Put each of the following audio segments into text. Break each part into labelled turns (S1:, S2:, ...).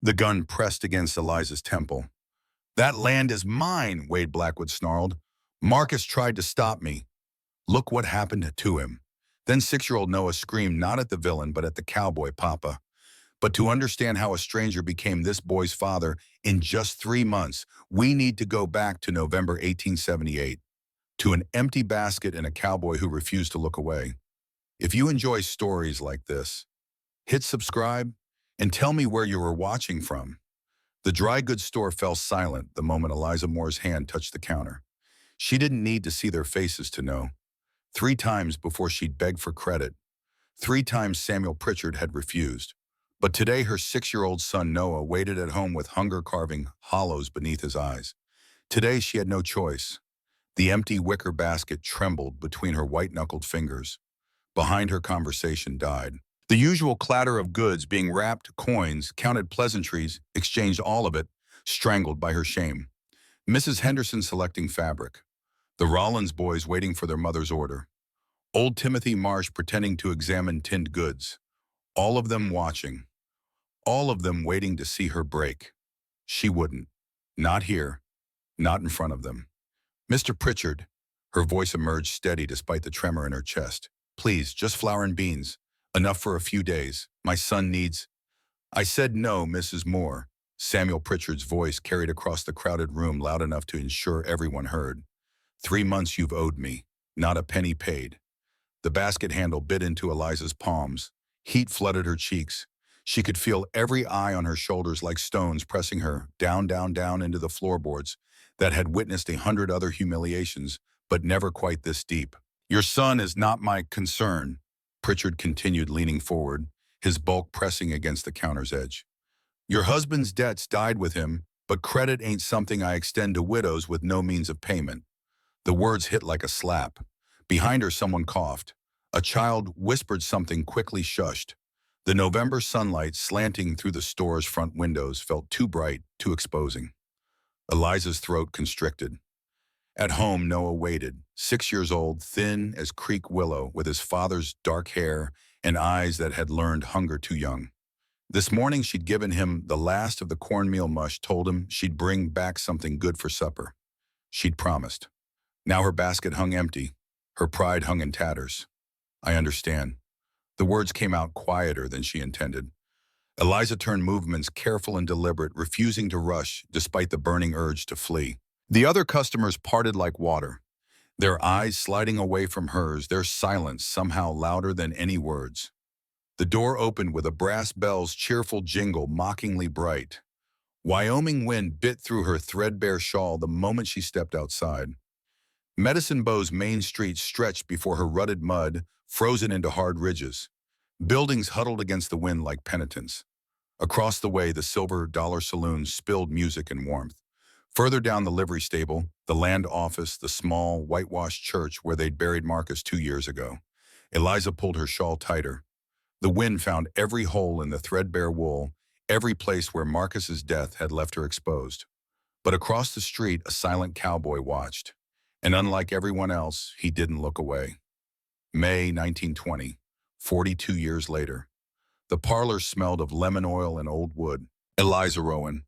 S1: The gun pressed against Eliza's temple. "That land is mine," Wade Blackwood snarled. "Marcus tried to stop me. Look what happened to him." Then 6-year-old Noah screamed not at the villain, but at the cowboy papa. But to understand how a stranger became this boy's father in just 3 months, we need to go back to November 1878, to an empty basket and a cowboy who refused to look away. If you enjoy stories like this, hit subscribe and tell me where you were watching from. The dry goods store fell silent the moment Eliza Moore's hand touched the counter. She didn't need to see their faces to know. 3 times before she'd begged for credit. 3 times Samuel Pritchard had refused. But today her 6-year-old son Noah waited at home with hunger carving hollows beneath his eyes. Today she had no choice. The empty wicker basket trembled between her white-knuckled fingers. Behind her, conversation died. The usual clatter of goods being wrapped, coins, counted pleasantries, exchanged, all of it, strangled by her shame. Mrs. Henderson selecting fabric. The Rollins boys waiting for their mother's order. Old Timothy Marsh pretending to examine tinned goods. All of them watching. All of them waiting to see her break. She wouldn't. Not here. Not in front of them. "Mr. Pritchard," her voice emerged steady despite the tremor in her chest. "Please, just flour and beans. Enough for a few days. My son needs—" "I said no, Mrs. Moore." Samuel Pritchard's voice carried across the crowded room loud enough to ensure everyone heard. "3 months you've owed me. Not a penny paid." The basket handle bit into Eliza's palms. Heat flooded her cheeks. She could feel every eye on her shoulders like stones pressing her down, down, down into the floorboards that had witnessed 100 other humiliations, but never quite this deep. "Your son is not my concern," Pritchard continued, leaning forward, his bulk pressing against the counter's edge. "Your husband's debts died with him, but credit ain't something I extend to widows with no means of payment." The words hit like a slap. Behind her, someone coughed. A child whispered something quickly shushed. The November sunlight slanting through the store's front windows felt too bright, too exposing. Eliza's throat constricted. At home, Noah waited, 6 years old, thin as creek willow, with his father's dark hair and eyes that had learned hunger too young. This morning she'd given him the last of the cornmeal mush, told him she'd bring back something good for supper. She'd promised. Now her basket hung empty. Her pride hung in tatters. "I understand." The words came out quieter than she intended. Eliza turned, movements careful and deliberate, refusing to rush despite the burning urge to flee. The other customers parted like water, their eyes sliding away from hers, their silence somehow louder than any words. The door opened with a brass bell's cheerful jingle mockingly bright. Wyoming wind bit through her threadbare shawl the moment she stepped outside. Medicine Bow's main street stretched before her, rutted mud, frozen into hard ridges. Buildings huddled against the wind like penitents. Across the way, the Silver Dollar Saloon spilled music and warmth. Further down, the livery stable, the land office, the small, whitewashed church where they'd buried Marcus 2 years ago. Eliza pulled her shawl tighter. The wind found every hole in the threadbare wool, every place where Marcus's death had left her exposed. But across the street, a silent cowboy watched. And unlike everyone else, he didn't look away. May 1920, 42 years later. The parlor smelled of lemon oil and old wood. Eliza Rowan,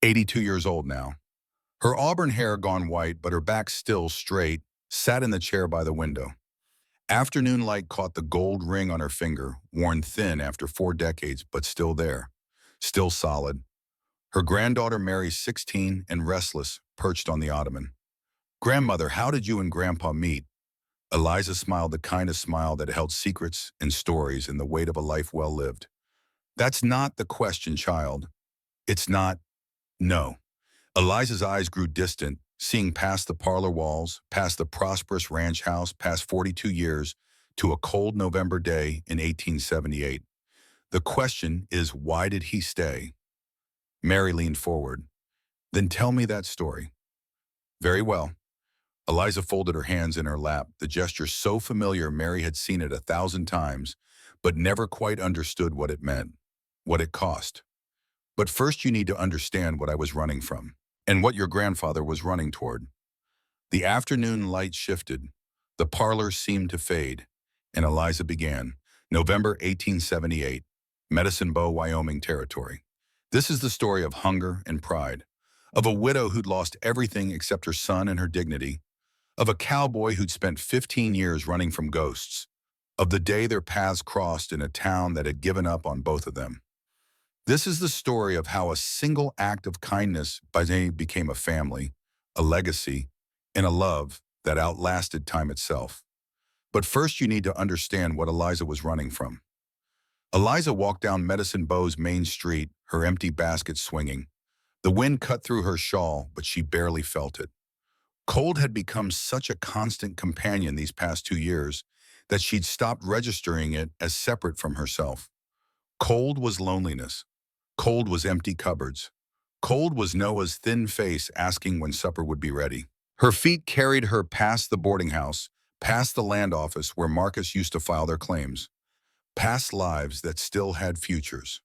S1: 82 years old now. Her auburn hair gone white, but her back still straight, sat in the chair by the window. Afternoon light caught the gold ring on her finger, worn thin after 4 decades, but still there, still solid. Her granddaughter Mary, 16 and restless, perched on the ottoman. "Grandmother, how did you and Grandpa meet?" Eliza smiled, the kind of smile that held secrets and stories and the weight of a life well lived. "That's not the question, child. It's not. No." Eliza's eyes grew distant, seeing past the parlor walls, past the prosperous ranch house, past 42 years, to a cold November day in 1878. "The question is, why did he stay?" Mary leaned forward. "Then tell me that story." "Very well." Eliza folded her hands in her lap, the gesture so familiar Mary had seen it 1,000 times, but never quite understood what it meant, what it cost. "But first you need to understand what I was running from, and what your grandfather was running toward." The afternoon light shifted, the parlor seemed to fade, and Eliza began. November 1878, Medicine Bow, Wyoming territory. This is the story of hunger and pride, of a widow who'd lost everything except her son and her dignity, of a cowboy who'd spent 15 years running from ghosts, of the day their paths crossed in a town that had given up on both of them. This is the story of how a single act of kindness became a family, a legacy, and a love that outlasted time itself. But first you need to understand what Eliza was running from. Eliza walked down Medicine Bow's main street, her empty basket swinging. The wind cut through her shawl, but she barely felt it. Cold had become such a constant companion these past 2 years that she'd stopped registering it as separate from herself. Cold was loneliness. Cold was empty cupboards. Cold was Noah's thin face asking when supper would be ready. Her feet carried her past the boarding house, past the land office where Marcus used to file their claims, past lives that still had futures.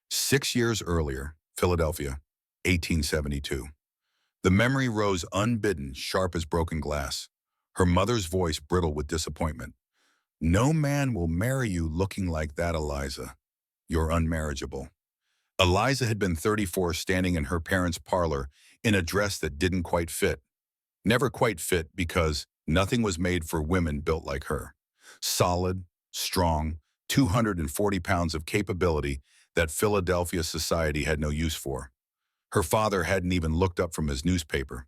S1: 6 years earlier, Philadelphia, 1872. The memory rose unbidden, sharp as broken glass. Her mother's voice brittle with disappointment. No man will marry you looking like that, Eliza. You're unmarriageable. Eliza had been 34, standing in her parents' parlor in a dress that didn't quite fit. Never quite fit because nothing was made for women built like her. Solid, strong, 240 pounds of capability that Philadelphia society had no use for. Her father hadn't even looked up from his newspaper.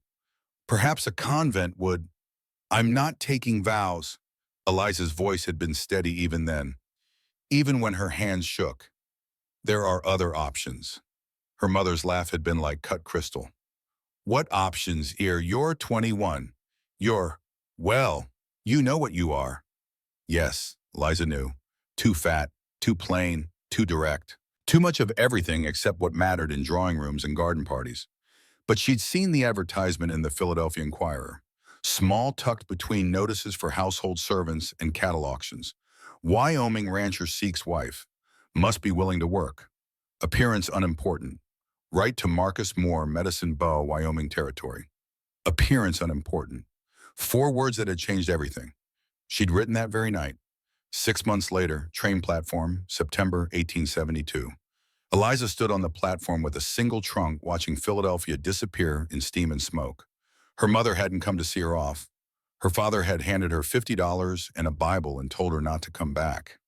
S1: Perhaps a convent would. I'm not taking vows. Eliza's voice had been steady even then, even when her hands shook. There are other options. Her mother's laugh had been like cut crystal. What options, ear? You're 21. Well, you know what you are. Yes, Eliza knew. Too fat, too plain, too direct. Too much of everything except what mattered in drawing rooms and garden parties. But she'd seen the advertisement in the Philadelphia Inquirer, small tucked between notices for household servants and cattle auctions. Wyoming rancher seeks wife. Must be willing to work. Appearance unimportant. Right to Marcus Moore, Medicine Bow, Wyoming Territory. Appearance unimportant. 4 words that had changed everything. She'd written that very night. 6 months later, train platform, September 1872. Eliza stood on the platform with a single trunk watching Philadelphia disappear in steam and smoke. Her mother hadn't come to see her off. Her father had handed her $50 and a Bible and told her not to come back.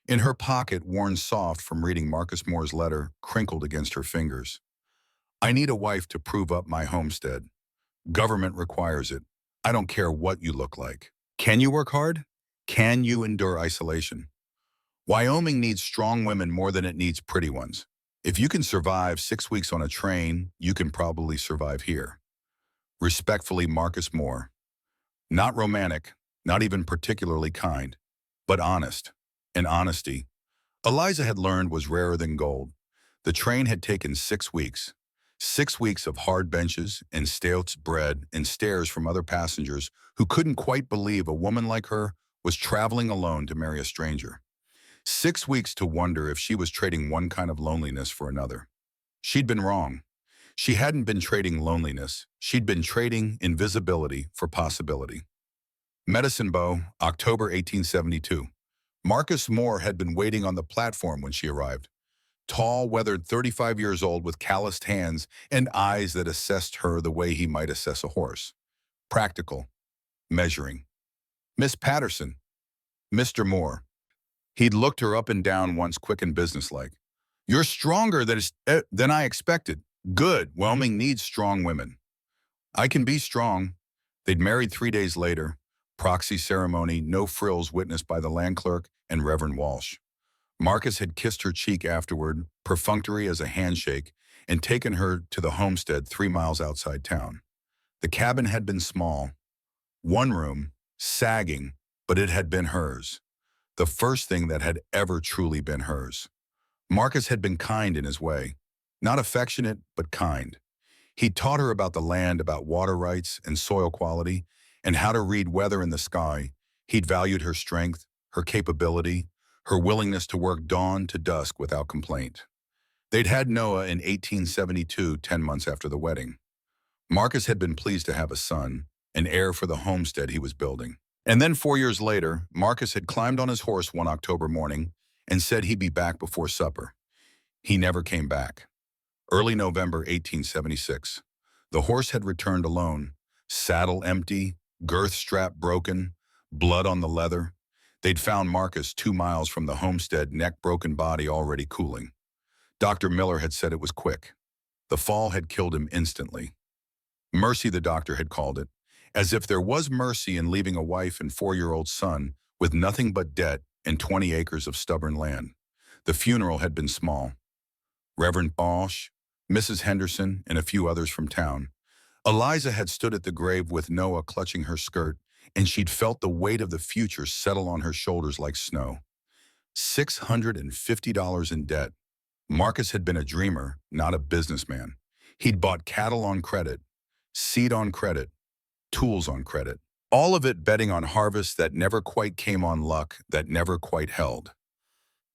S1: In her pocket, worn soft from reading Marcus Moore's letter, crinkled against her fingers. I need a wife to prove up my homestead. Government requires it. I don't care what you look like. Can you work hard? Can you endure isolation? Wyoming needs strong women more than it needs pretty ones. If you can survive 6 weeks on a train, you can probably survive here. Respectfully, Marcus Moore. Not romantic, not even particularly kind, but honest. And honesty, Eliza had learned, was rarer than gold. The train had taken 6 weeks. 6 weeks of hard benches and stale bread and stares from other passengers who couldn't quite believe a woman like her was traveling alone to marry a stranger. 6 weeks to wonder if she was trading one kind of loneliness for another. She'd been wrong. She hadn't been trading loneliness. She'd been trading invisibility for possibility. Medicine Bow, October 1872. Marcus Moore had been waiting on the platform when she arrived. Tall, weathered, 35 years old with calloused hands and eyes that assessed her the way he might assess a horse. Practical. Measuring. Miss Patterson. Mr. Moore. He'd looked her up and down once, quick and businesslike. You're stronger than I expected. Good. Wyoming needs strong women. I can be strong. They'd married 3 days later. Proxy ceremony, no frills witnessed by the land clerk and Reverend Walsh. Marcus had kissed her cheek afterward, perfunctory as a handshake, and taken her to the homestead 3 miles outside town. The cabin had been small. 1 room, sagging, but it had been hers. The first thing that had ever truly been hers. Marcus had been kind in his way. Not affectionate, but kind. He'd taught her about the land, about water rights and soil quality, and how to read weather in the sky. He'd valued her strength, her capability, her willingness to work dawn to dusk without complaint. They'd had Noah in 1872, 10 months after the wedding. Marcus had been pleased to have a son, an heir for the homestead he was building. And then 4 years later, Marcus had climbed on his horse one October morning and said he'd be back before supper. He never came back. Early November 1876. The horse had returned alone, saddle empty, girth strap broken, blood on the leather. They'd found Marcus 2 miles from the homestead, neck broken, body already cooling. Dr. Miller had said it was quick. The fall had killed him instantly. Mercy, the doctor had called it, as if there was mercy in leaving a wife and 4-year-old son with nothing but debt and 20 acres of stubborn land. The funeral had been small. Reverend Balsh, Mrs. Henderson, and a few others from town. Eliza had stood at the grave with Noah clutching her skirt, and she'd felt the weight of the future settle on her shoulders like snow. $650 in debt. Marcus had been a dreamer, not a businessman. He'd bought cattle on credit, seed on credit, tools on credit. All of it betting on harvests that never quite came, on luck that never quite held.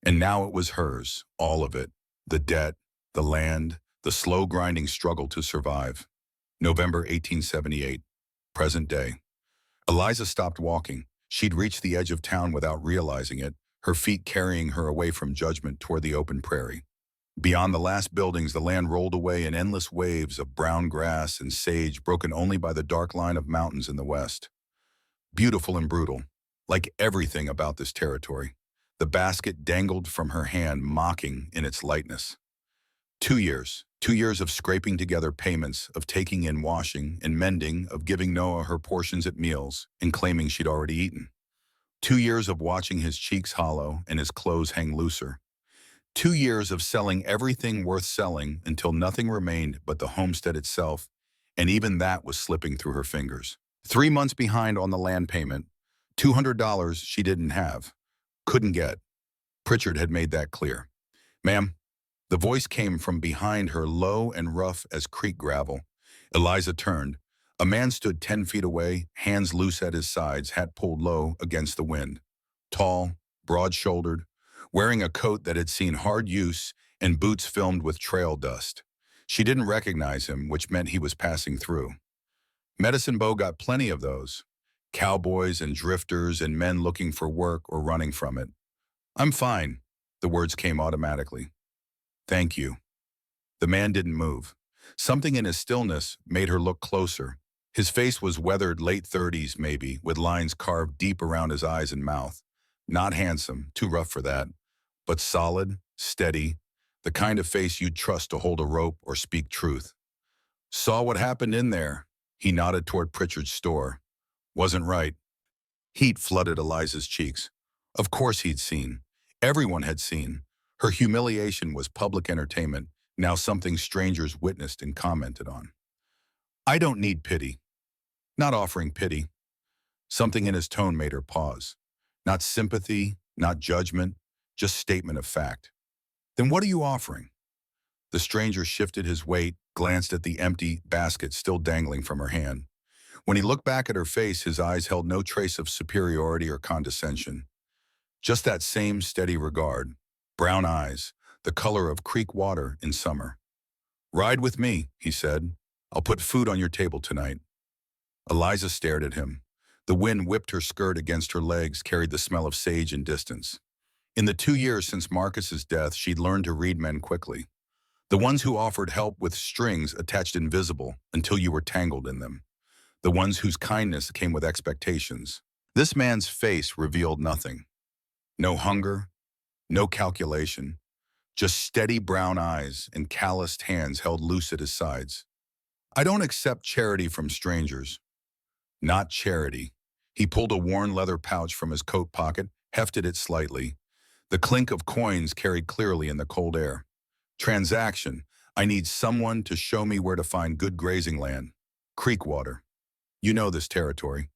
S1: And now it was hers, all of it. The debt, the land, the slow grinding struggle to survive. November 1878, present day. Eliza stopped walking. She'd reached the edge of town without realizing it, her feet carrying her away from judgment toward the open prairie. Beyond the last buildings, the land rolled away in endless waves of brown grass and sage, broken only by the dark line of mountains in the west. Beautiful and brutal, like everything about this territory. The basket dangled from her hand, mocking in its lightness. 2 years of scraping together payments, of taking in washing and mending, of giving Noah her portions at meals and claiming she'd already eaten. 2 years of watching his cheeks hollow and his clothes hang looser. 2 years of selling everything worth selling until nothing remained but the homestead itself, and even that was slipping through her fingers. 3 months behind on the land payment, $200 she didn't have, couldn't get. Pritchard had made that clear. "Ma'am." The voice came from behind her, low and rough as creek gravel. Eliza turned. A man stood 10 feet away, hands loose at his sides, hat pulled low against the wind. Tall, broad-shouldered, wearing a coat that had seen hard use and boots filmed with trail dust. She didn't recognize him, which meant he was passing through. Medicine Bow got plenty of those. Cowboys and drifters and men looking for work or running from it. "I'm fine," the words came automatically. "Thank you." The man didn't move. Something in his stillness made her look closer. His face was weathered, late 30s maybe, with lines carved deep around his eyes and mouth. Not handsome, too rough for that, but solid, steady, the kind of face you'd trust to hold a rope or speak truth. "Saw what happened in there." He nodded toward Pritchard's store. "Wasn't right." Heat flooded Eliza's cheeks. Of course he'd seen. Everyone had seen. Her humiliation was public entertainment, now something strangers witnessed and commented on. "I don't need pity." Not offering pity. Something in his tone made her pause. Not sympathy, not judgment, just statement of fact. "Then what are you offering?" The stranger shifted his weight, glanced at the empty basket still dangling from her hand. When he looked back at her face, his eyes held no trace of superiority or condescension. Just that same steady regard. Brown eyes, the color of creek water in summer. "Ride with me," he said. "I'll put food on your table tonight." Eliza stared at him. The wind whipped her skirt against her legs, carried the smell of sage and distance. In the 2 years since Marcus's death, she'd learned to read men quickly. The ones who offered help with strings attached invisible until you were tangled in them. The ones whose kindness came with expectations. This man's face revealed nothing. No hunger, no calculation, just steady brown eyes and calloused hands held loose at his sides. "I don't accept charity from strangers." Not charity. He pulled a worn leather pouch from his coat pocket, hefted it slightly. The clink of coins carried clearly in the cold air. "Transaction. I need someone to show me where to find good grazing land. Creek water. You know this territory."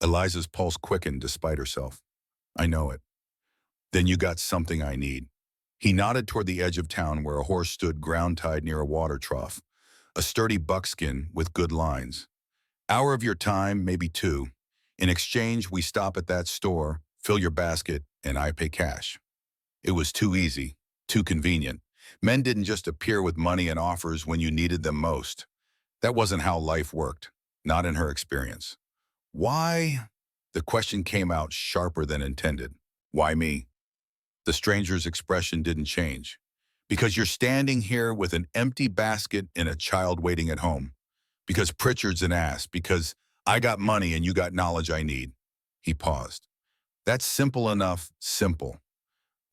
S1: Eliza's pulse quickened despite herself. "I know it." "Then you got something I need." He nodded toward the edge of town where a horse stood ground-tied near a water trough. A sturdy buckskin with good lines. "Hour of your time, maybe 2. In exchange, we stop at that store, fill your basket, and I pay cash." It was too easy, too convenient. Men didn't just appear with money and offers when you needed them most. That wasn't how life worked, not in her experience. "Why?" The question came out sharper than intended. "Why me?" The stranger's expression didn't change. Because you're standing here with an empty basket and a child waiting at home. Because Pritchard's an ass. Because I got money and you got knowledge I need. He paused. That's simple enough, simple.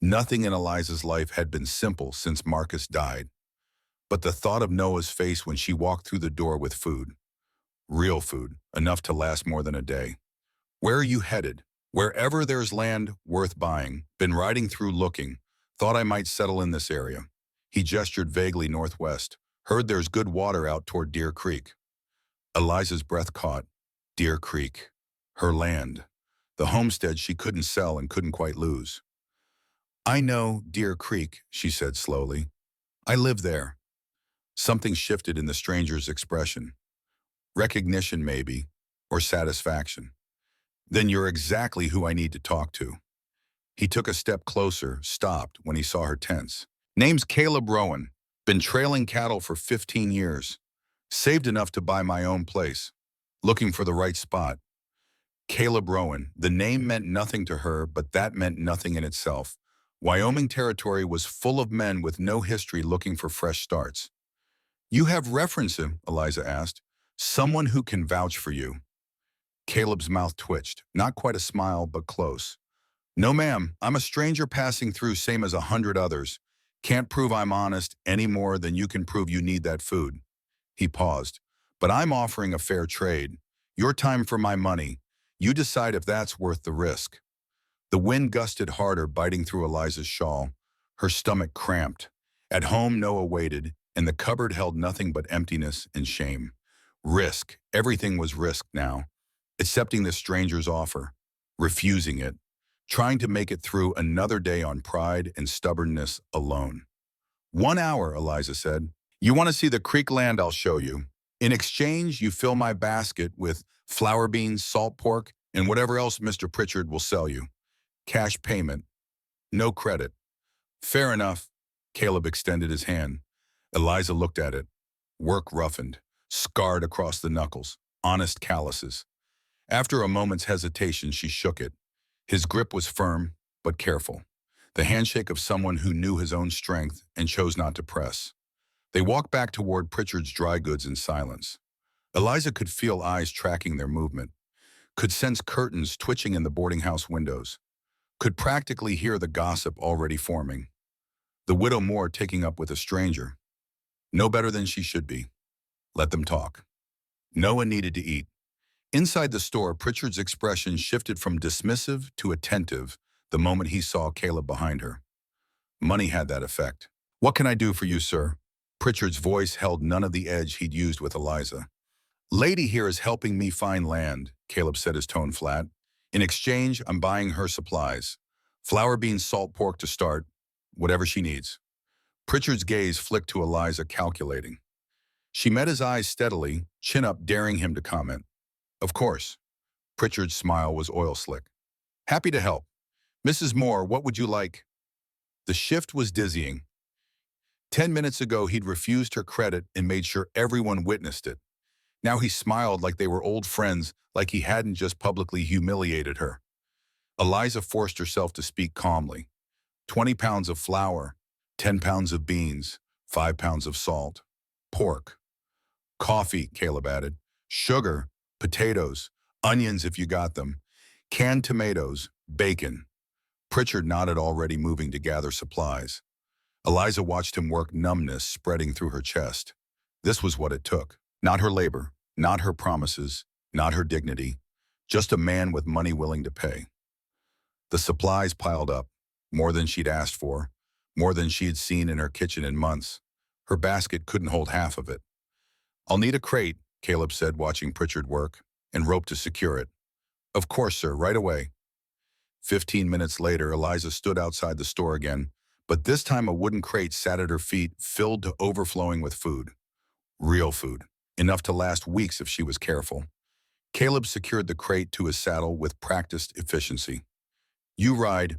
S1: Nothing in Eliza's life had been simple since Marcus died. But the thought of Noah's face when she walked through the door with food, real food, enough to last more than a day. Where are you headed? Wherever there's land worth buying. Been riding through looking. Thought I might settle in this area. He gestured vaguely northwest. Heard there's good water out toward Deer Creek. Eliza's breath caught. Deer Creek. Her land. The homestead she couldn't sell and couldn't quite lose. I know Deer Creek, she said slowly. I live there. Something shifted in the stranger's expression. Recognition, maybe, or satisfaction. Then you're exactly who I need to talk to. He took a step closer, stopped when he saw her tense. Name's Caleb Rowan. Been trailing cattle for 15 years. Saved enough to buy my own place. Looking for the right spot. Caleb Rowan. The name meant nothing to her, but that meant nothing in itself. Wyoming territory was full of men with no history looking for fresh starts. You have reference him, Eliza asked. Someone who can vouch for you. Caleb's mouth twitched. Not quite a smile, but close. No, ma'am. I'm a stranger passing through, same as 100 others. Can't prove I'm honest any more than you can prove you need that food. He paused. But I'm offering a fair trade. Your time for my money. You decide if that's worth the risk. The wind gusted harder, biting through Eliza's shawl. Her stomach cramped. At home, Noah waited, and the cupboard held nothing but emptiness and shame. Risk. Everything was risk now. Accepting the stranger's offer. Refusing it. Trying to make it through another day on pride and stubbornness alone. 1 hour, Eliza said. You want to see the creek land? I'll show you. In exchange, you fill my basket with flour beans, salt pork, and whatever else Mr. Pritchard will sell you. Cash payment. No credit. Fair enough. Caleb extended his hand. Eliza looked at it. Work roughened, scarred across the knuckles, honest calluses. After a moment's hesitation, she shook it. His grip was firm, but careful. The handshake of someone who knew his own strength and chose not to press. They walked back toward Pritchard's dry goods in silence. Eliza could feel eyes tracking their movement, could sense curtains twitching in the boarding house windows, could practically hear the gossip already forming. The widow Moore taking up with a stranger. No better than she should be. Let them talk. Noah needed to eat. Inside the store, Pritchard's expression shifted from dismissive to attentive the moment he saw Caleb behind her. Money had that effect. What can I do for you, sir? Pritchard's voice held none of the edge he'd used with Eliza. Lady here is helping me find land, Caleb said, his tone flat. In exchange, I'm buying her supplies. Flour beans, salt pork to start, whatever she needs. Pritchard's gaze flicked to Eliza, calculating. She met his eyes steadily, chin up, daring him to comment. Of course. Pritchard's smile was oil-slick. Happy to help. Mrs. Moore, what would you like? The shift was dizzying. 10 minutes ago, he'd refused her credit and made sure everyone witnessed it. Now he smiled like they were old friends, like he hadn't just publicly humiliated her. Eliza forced herself to speak calmly. 20 pounds of flour, 10 pounds of beans, 5 pounds of salt, pork. Coffee, Caleb added. Sugar, potatoes, onions if you got them, canned tomatoes, bacon. Pritchard nodded, already moving to gather supplies. Eliza watched him work, numbness spreading through her chest. This was what it took. Not her labor, not her promises, not her dignity, just a man with money willing to pay. The supplies piled up, more than she'd asked for, more than she had seen in her kitchen in months. Her basket couldn't hold half of it. I'll need a crate, Caleb said, watching Pritchard work, and rope to secure it. Of course, sir, right away. 15 minutes later, Eliza stood outside the store again, but this time a wooden crate sat at her feet, filled to overflowing with food. Real food, enough to last weeks if she was careful. Caleb secured the crate to his saddle with practiced efficiency. You ride.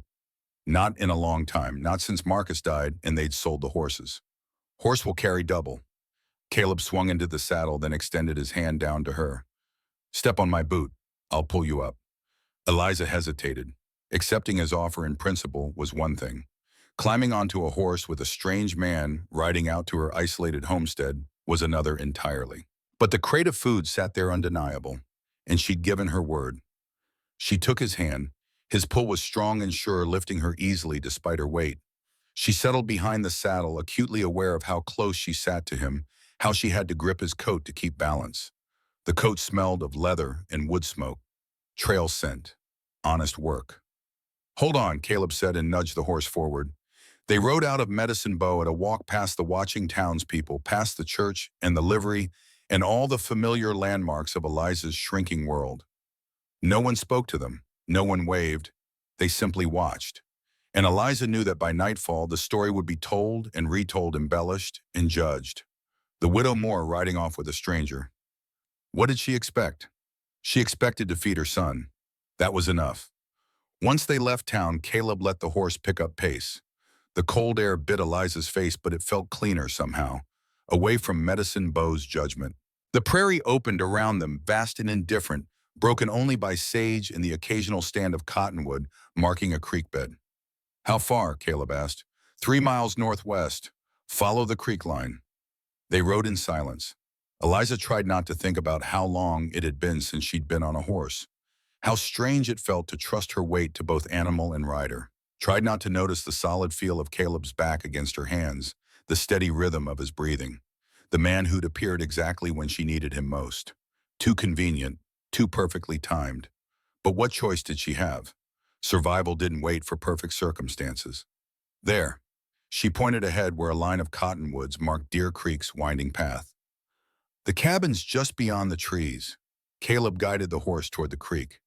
S1: Not in a long time, not since Marcus died and they'd sold the horses. Horse will carry double. Caleb swung into the saddle, then extended his hand down to her. Step on my boot. I'll pull you up. Eliza hesitated. Accepting his offer in principle was one thing. Climbing onto a horse with a strange man riding out to her isolated homestead was another entirely. But the crate of food sat there undeniable, and she'd given her word. She took his hand. His pull was strong and sure, lifting her easily despite her weight. She settled behind the saddle, acutely aware of how close she sat to him, how she had to grip his coat to keep balance. The coat smelled of leather and wood smoke, trail scent, honest work. "Hold on," Caleb said and nudged the horse forward. They rode out of Medicine Bow at a walk past the watching townspeople, past the church and the livery, and all the familiar landmarks of Eliza's shrinking world. No one spoke to them. No one waved. They simply watched. And Eliza knew that by nightfall, the story would be told and retold, embellished and judged. The widow Moore riding off with a stranger. What did she expect? She expected to feed her son. That was enough. Once they left town, Caleb let the horse pick up pace. The cold air bit Eliza's face, but it felt cleaner somehow, away from Medicine Bow's judgment. The prairie opened around them, vast and indifferent, broken only by sage and the occasional stand of cottonwood marking a creek bed. "How far?" Caleb asked. 3 miles northwest. Follow the creek line." They rode in silence. Eliza tried not to think about how long it had been since she'd been on a horse. How strange it felt to trust her weight to both animal and rider. Tried not to notice the solid feel of Caleb's back against her hands, the steady rhythm of his breathing. The man who'd appeared exactly when she needed him most. Too convenient, too perfectly timed. But what choice did she have? Survival didn't wait for perfect circumstances. There. She pointed ahead where a line of cottonwoods marked Deer Creek's winding path. The cabin's just beyond the trees. Caleb guided the horse toward the creek.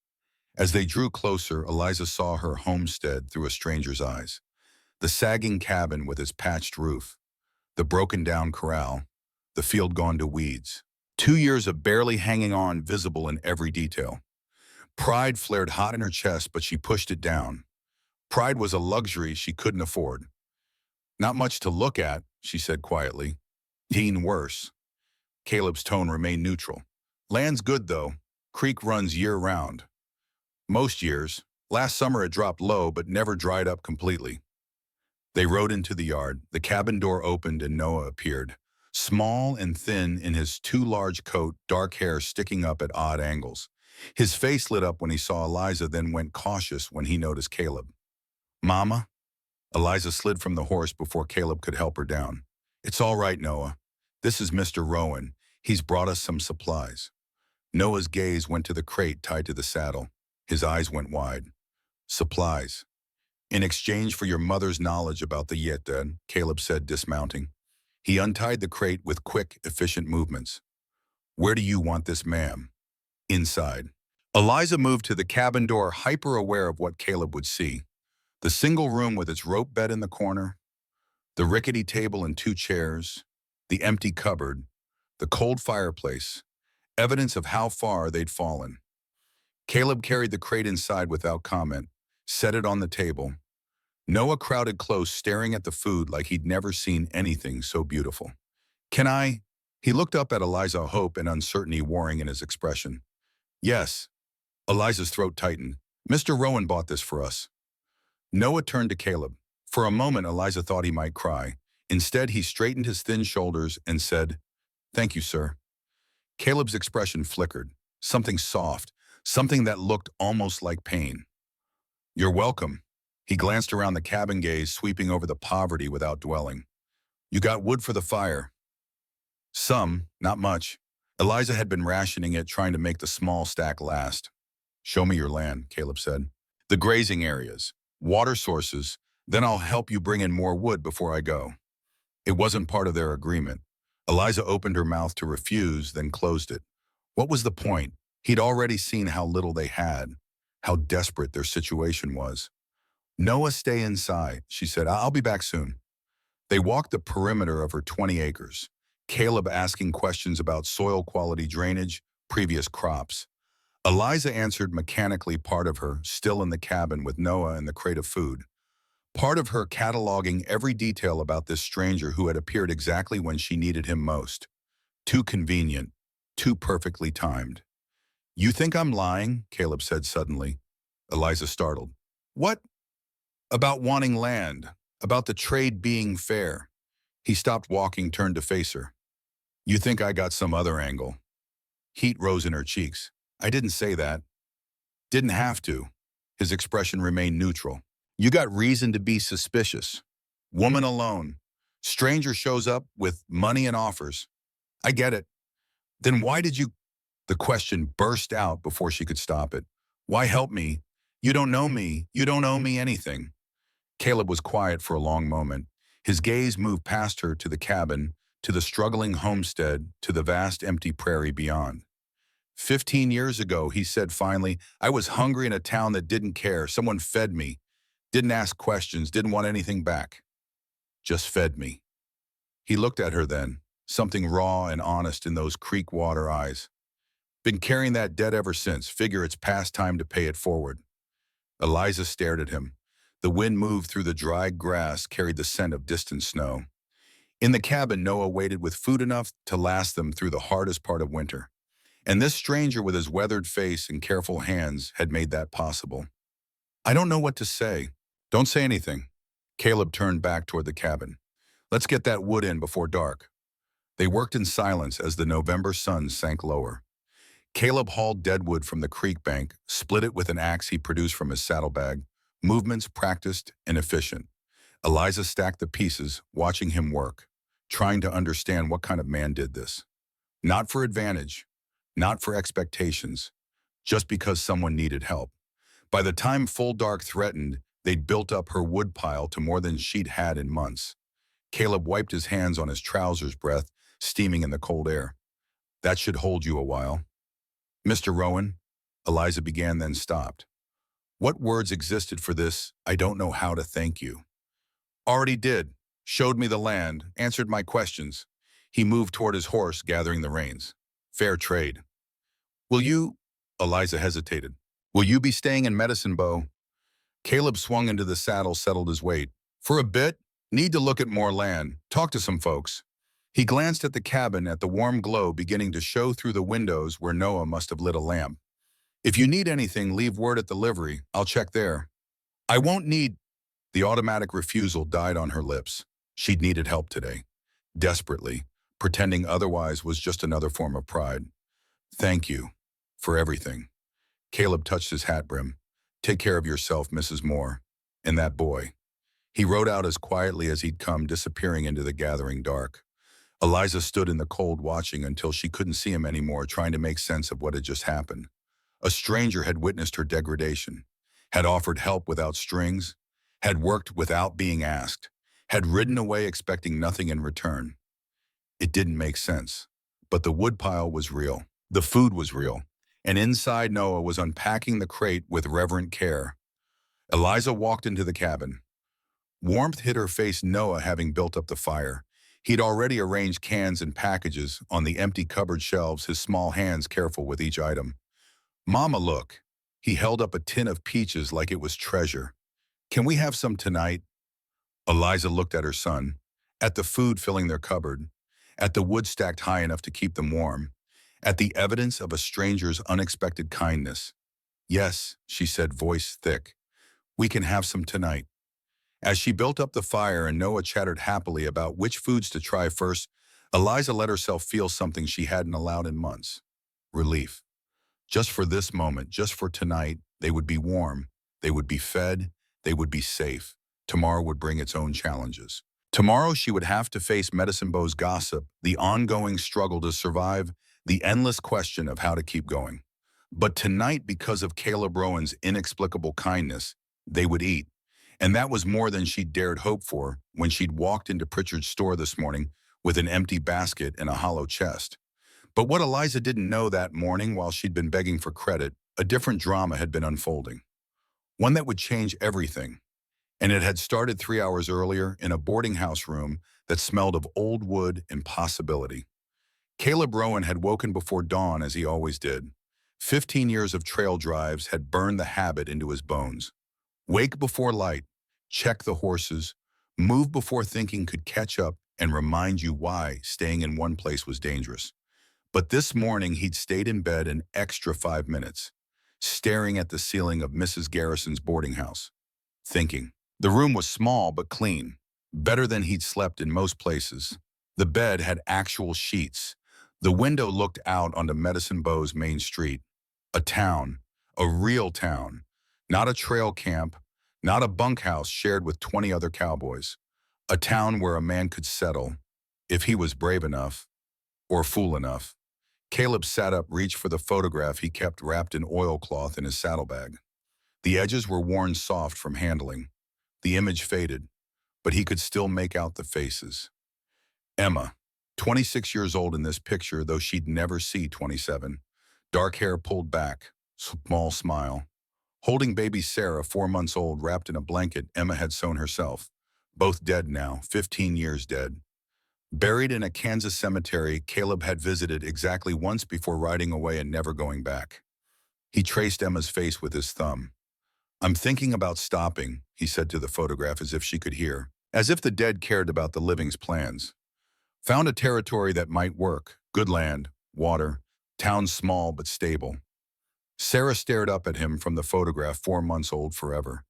S1: As they drew closer, Eliza saw her homestead through a stranger's eyes. The sagging cabin with its patched roof, the broken-down corral, the field gone to weeds. 2 years of barely hanging on, visible in every detail. Pride flared hot in her chest, but she pushed it down. Pride was a luxury she couldn't afford. "Not much to look at," she said quietly. "Teen worse." Caleb's tone remained neutral. "Land's good, though. Creek runs year-round. Most years. Last summer it dropped low, but never dried up completely." They rode into the yard. The cabin door opened and Noah appeared. Small and thin in his too large coat, dark hair sticking up at odd angles. His face lit up when he saw Eliza, then went cautious when he noticed Caleb. "Mama?" Eliza slid from the horse before Caleb could help her down. "It's all right, Noah. This is Mr. Rowan. He's brought us some supplies." Noah's gaze went to the crate tied to the saddle. His eyes went wide. "Supplies. In exchange for your mother's knowledge about the Yetden," Caleb said, dismounting. He untied the crate with quick, efficient movements. "Where do you want this, ma'am?" "Inside." Eliza moved to the cabin door, hyper-aware of what Caleb would see. The single room with its rope bed in the corner, the rickety table and 2 chairs, the empty cupboard, the cold fireplace, evidence of how far they'd fallen. Caleb carried the crate inside without comment, set it on the table. Noah crowded close, staring at the food like he'd never seen anything so beautiful. "Can I?" He looked up at Eliza, hope and uncertainty warring in his expression. "Yes." Eliza's throat tightened. "Mr. Rowan bought this for us." Noah turned to Caleb. For a moment, Eliza thought he might cry. Instead, he straightened his thin shoulders and said, "Thank you, sir." Caleb's expression flickered. Something soft, something that looked almost like pain. "You're welcome." He glanced around the cabin, gaze sweeping over the poverty without dwelling. "You got wood for the fire?" "Some, not much." Eliza had been rationing it, trying to make the small stack last. "Show me your land," Caleb said. "The grazing areas, water sources, then I'll help you bring in more wood before I go." It wasn't part of their agreement. Eliza opened her mouth to refuse, then closed it. What was the point? He'd already seen how little they had, how desperate their situation was. "Noah, stay inside," she said. "I'll be back soon." They walked the perimeter of her 20 acres, Caleb asking questions about soil quality, drainage, previous crops. Eliza answered mechanically, part of her still in the cabin with Noah and the crate of food. Part of her cataloging every detail about this stranger who had appeared exactly when she needed him most. Too convenient, too perfectly timed. "You think I'm lying?" Caleb said suddenly. Eliza startled. "What?" "About wanting land. About the trade being fair. He stopped walking, turned to face her. You think I got some other angle? Heat rose in her cheeks. I didn't say that. Didn't have to. His expression remained neutral. You got reason to be suspicious. Woman alone. Stranger shows up with money and offers. I get it. Then why did you? The question burst out before she could stop it. Why help me? You don't know me. You don't owe me anything. Caleb was quiet for a long moment. His gaze moved past her to the cabin, to the struggling homestead, to the vast empty prairie beyond. 15 years ago, he said finally, I was hungry in a town that didn't care. Someone fed me, didn't ask questions, didn't want anything back. Just fed me. He looked at her then, something raw and honest in those creek water eyes. Been carrying that debt ever since. Figure it's past time to pay it forward. Eliza stared at him. The wind moved through the dry grass, carried the scent of distant snow. In the cabin, Noah waited with food enough to last them through the hardest part of winter. And this stranger with his weathered face and careful hands had made that possible. I don't know what to say. Don't say anything. Caleb turned back toward the cabin. Let's get that wood in before dark. They worked in silence as the November sun sank lower. Caleb hauled deadwood from the creek bank, split it with an axe he produced from his saddlebag, movements practiced and efficient. Eliza stacked the pieces, watching him work, trying to understand what kind of man did this. Not for advantage, not for expectations, just because someone needed help. By the time full dark threatened, they'd built up her wood pile to more than she'd had in months. Caleb wiped his hands on his trousers, breath steaming in the cold air. That should hold you a while. Mr. Rowan, Eliza began, then stopped. What words existed for this? I don't know how to thank you. Already did. Showed me the land, answered my questions. He moved toward his horse, gathering the reins. Fair trade. Will you? Eliza hesitated. Will you be staying in Medicine Bow? Caleb swung into the saddle, settled his weight. For a bit, need to look at more land, talk to some folks. He glanced at the cabin, at the warm glow beginning to show through the windows where Noah must have lit a lamp. If you need anything, leave word at the livery. I'll check there. I won't need. The automatic refusal died on her lips. She'd needed help today. Desperately. Pretending otherwise was just another form of pride. Thank you. For everything. Caleb touched his hat brim. Take care of yourself, Mrs. Moore. And that boy. He rode out as quietly as he'd come, disappearing into the gathering dark. Eliza stood in the cold, watching until she couldn't see him anymore, trying to make sense of what had just happened. A stranger had witnessed her degradation, had offered help without strings, had worked without being asked, had ridden away expecting nothing in return. It didn't make sense. But the woodpile was real. The food was real. And inside, Noah was unpacking the crate with reverent care. Eliza walked into the cabin. Warmth hit her face, Noah having built up the fire. He'd already arranged cans and packages on the empty cupboard shelves, his small hands careful with each item. Mama, look. He held up a tin of peaches like it was treasure. Can we have some tonight? Eliza looked at her son, at the food filling their cupboard, at the wood stacked high enough to keep them warm, at the evidence of a stranger's unexpected kindness. Yes, she said, voice thick. We can have some tonight. As she built up the fire and Noah chattered happily about which foods to try first, Eliza let herself feel something she hadn't allowed in months. Relief. Just for this moment, just for tonight, they would be warm, they would be fed, they would be safe. Tomorrow would bring its own challenges. Tomorrow she would have to face Medicine Bow's gossip, the ongoing struggle to survive, the endless question of how to keep going. But tonight, because of Caleb Rowan's inexplicable kindness, they would eat. And that was more than she'd dared hope for when she'd walked into Pritchard's store this morning with an empty basket and a hollow chest. But what Eliza didn't know that morning, while she'd been begging for credit, a different drama had been unfolding. One that would change everything. And it had started 3 hours earlier in a boarding house room that smelled of old wood and possibility. Caleb Rowan had woken before dawn, as he always did. 15 years of trail drives had burned the habit into his bones. Wake before light, check the horses, move before thinking could catch up and remind you why staying in one place was dangerous. But this morning he'd stayed in bed an extra 5 minutes, staring at the ceiling of Mrs. Garrison's boarding house, thinking. The room was small but clean, better than he'd slept in most places. The bed had actual sheets. The window looked out onto Medicine Bow's main street. A town, a real town, not a trail camp, not a bunkhouse shared with 20 other cowboys. A town where a man could settle, if he was brave enough, or fool enough. Caleb sat up, reached for the photograph he kept wrapped in oilcloth in his saddlebag. The edges were worn soft from handling. The image faded, but he could still make out the faces. Emma, 26 years old in this picture, though she'd never see 27. Dark hair pulled back, small smile. Holding baby Sarah, 4 months old, wrapped in a blanket Emma had sewn herself. Both dead now, 15 years dead. Buried in a Kansas cemetery Caleb had visited exactly once before riding away and never going back. He traced Emma's face with his thumb. "I'm thinking about stopping," he said to the photograph as if she could hear, as if the dead cared about the living's plans. "Found a territory that might work. Good land, water, town small but stable." Sarah stared up at him from the photograph, 4 months old forever.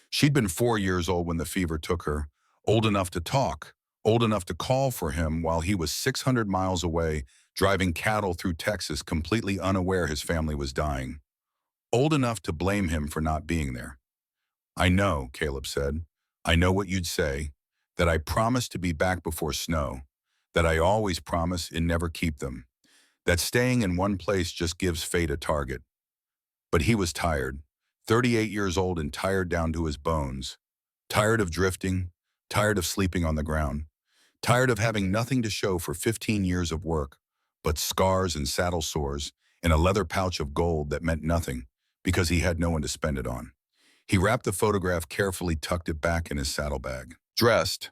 S1: She'd been 4 years old when the fever took her, old enough to talk, old enough to call for him while he was 600 miles away, driving cattle through Texas, completely unaware his family was dying. Old enough to blame him for not being there. "I know," Caleb said. "I know what you'd say, that I promised to be back before snow, that I always promise and never keep them, that staying in one place just gives fate a target." But he was tired, 38 years old and tired down to his bones, tired of drifting, tired of sleeping on the ground, tired of having nothing to show for 15 years of work, but scars and saddle sores and a leather pouch of gold that meant nothing because he had no one to spend it on. He wrapped the photograph carefully, tucked it back in his saddlebag. Dressed,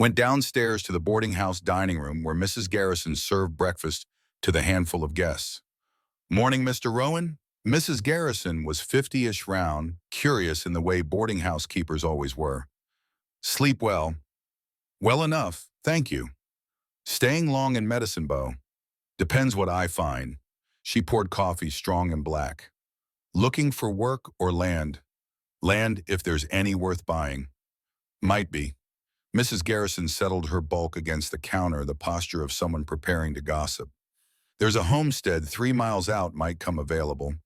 S1: went downstairs to the boarding house dining room where Mrs. Garrison served breakfast to the handful of guests. "Morning, Mr. Rowan?" Mrs. Garrison was 50-ish round, curious in the way boarding house keepers always were. "Sleep well?" "Well enough, thank you." "Staying long in Medicine Bow?" "Depends what I find." She poured coffee, strong and black. "Looking for work or land?" "Land, if there's any worth buying." "Might be." Mrs. Garrison settled her bulk against the counter, the posture of someone preparing to gossip. "There's a homestead 3 miles out might come available.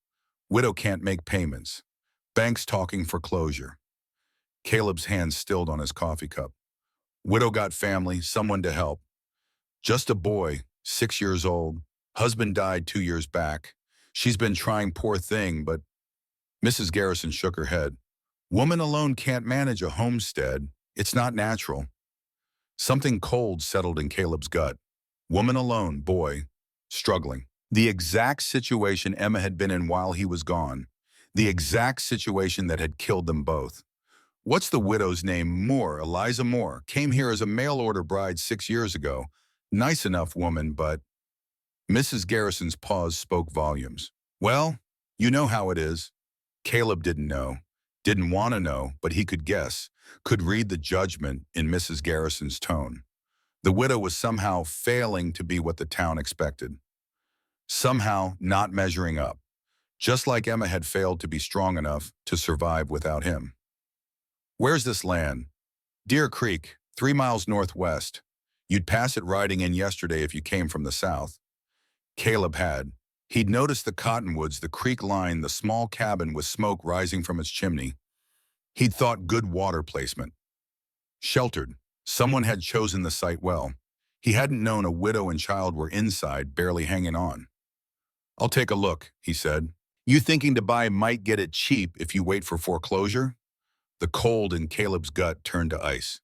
S1: Widow can't make payments. Bank's talking foreclosure." Caleb's hands stilled on his coffee cup. "Widow got family, someone to help." "Just a boy, 6 years old. Husband died 2 years back. She's been trying, poor thing, but..." Mrs. Garrison shook her head. "Woman alone can't manage a homestead. It's not natural." Something cold settled in Caleb's gut. Woman alone, boy, struggling. The exact situation Emma had been in while he was gone. The exact situation that had killed them both. "What's the widow's name?" "Moore, Eliza Moore. Came here as a mail-order bride 6 years ago. Nice enough woman, but..." Mrs. Garrison's pause spoke volumes. "Well, you know how it is." Caleb didn't know, didn't want to know, but he could guess, could read the judgment in Mrs. Garrison's tone. The widow was somehow failing to be what the town expected. Somehow not measuring up, just like Emma had failed to be strong enough to survive without him. "Where's this land?" "Deer Creek, 3 miles northwest. You'd pass it riding in yesterday if you came from the south." Caleb had. He'd noticed the cottonwoods, the creek line, the small cabin with smoke rising from its chimney. He'd thought good water placement. Sheltered. Someone had chosen the site well. He hadn't known a widow and child were inside, barely hanging on. "I'll take a look," he said. "You thinking to buy might get it cheap if you wait for foreclosure?" The cold in Caleb's gut turned to ice.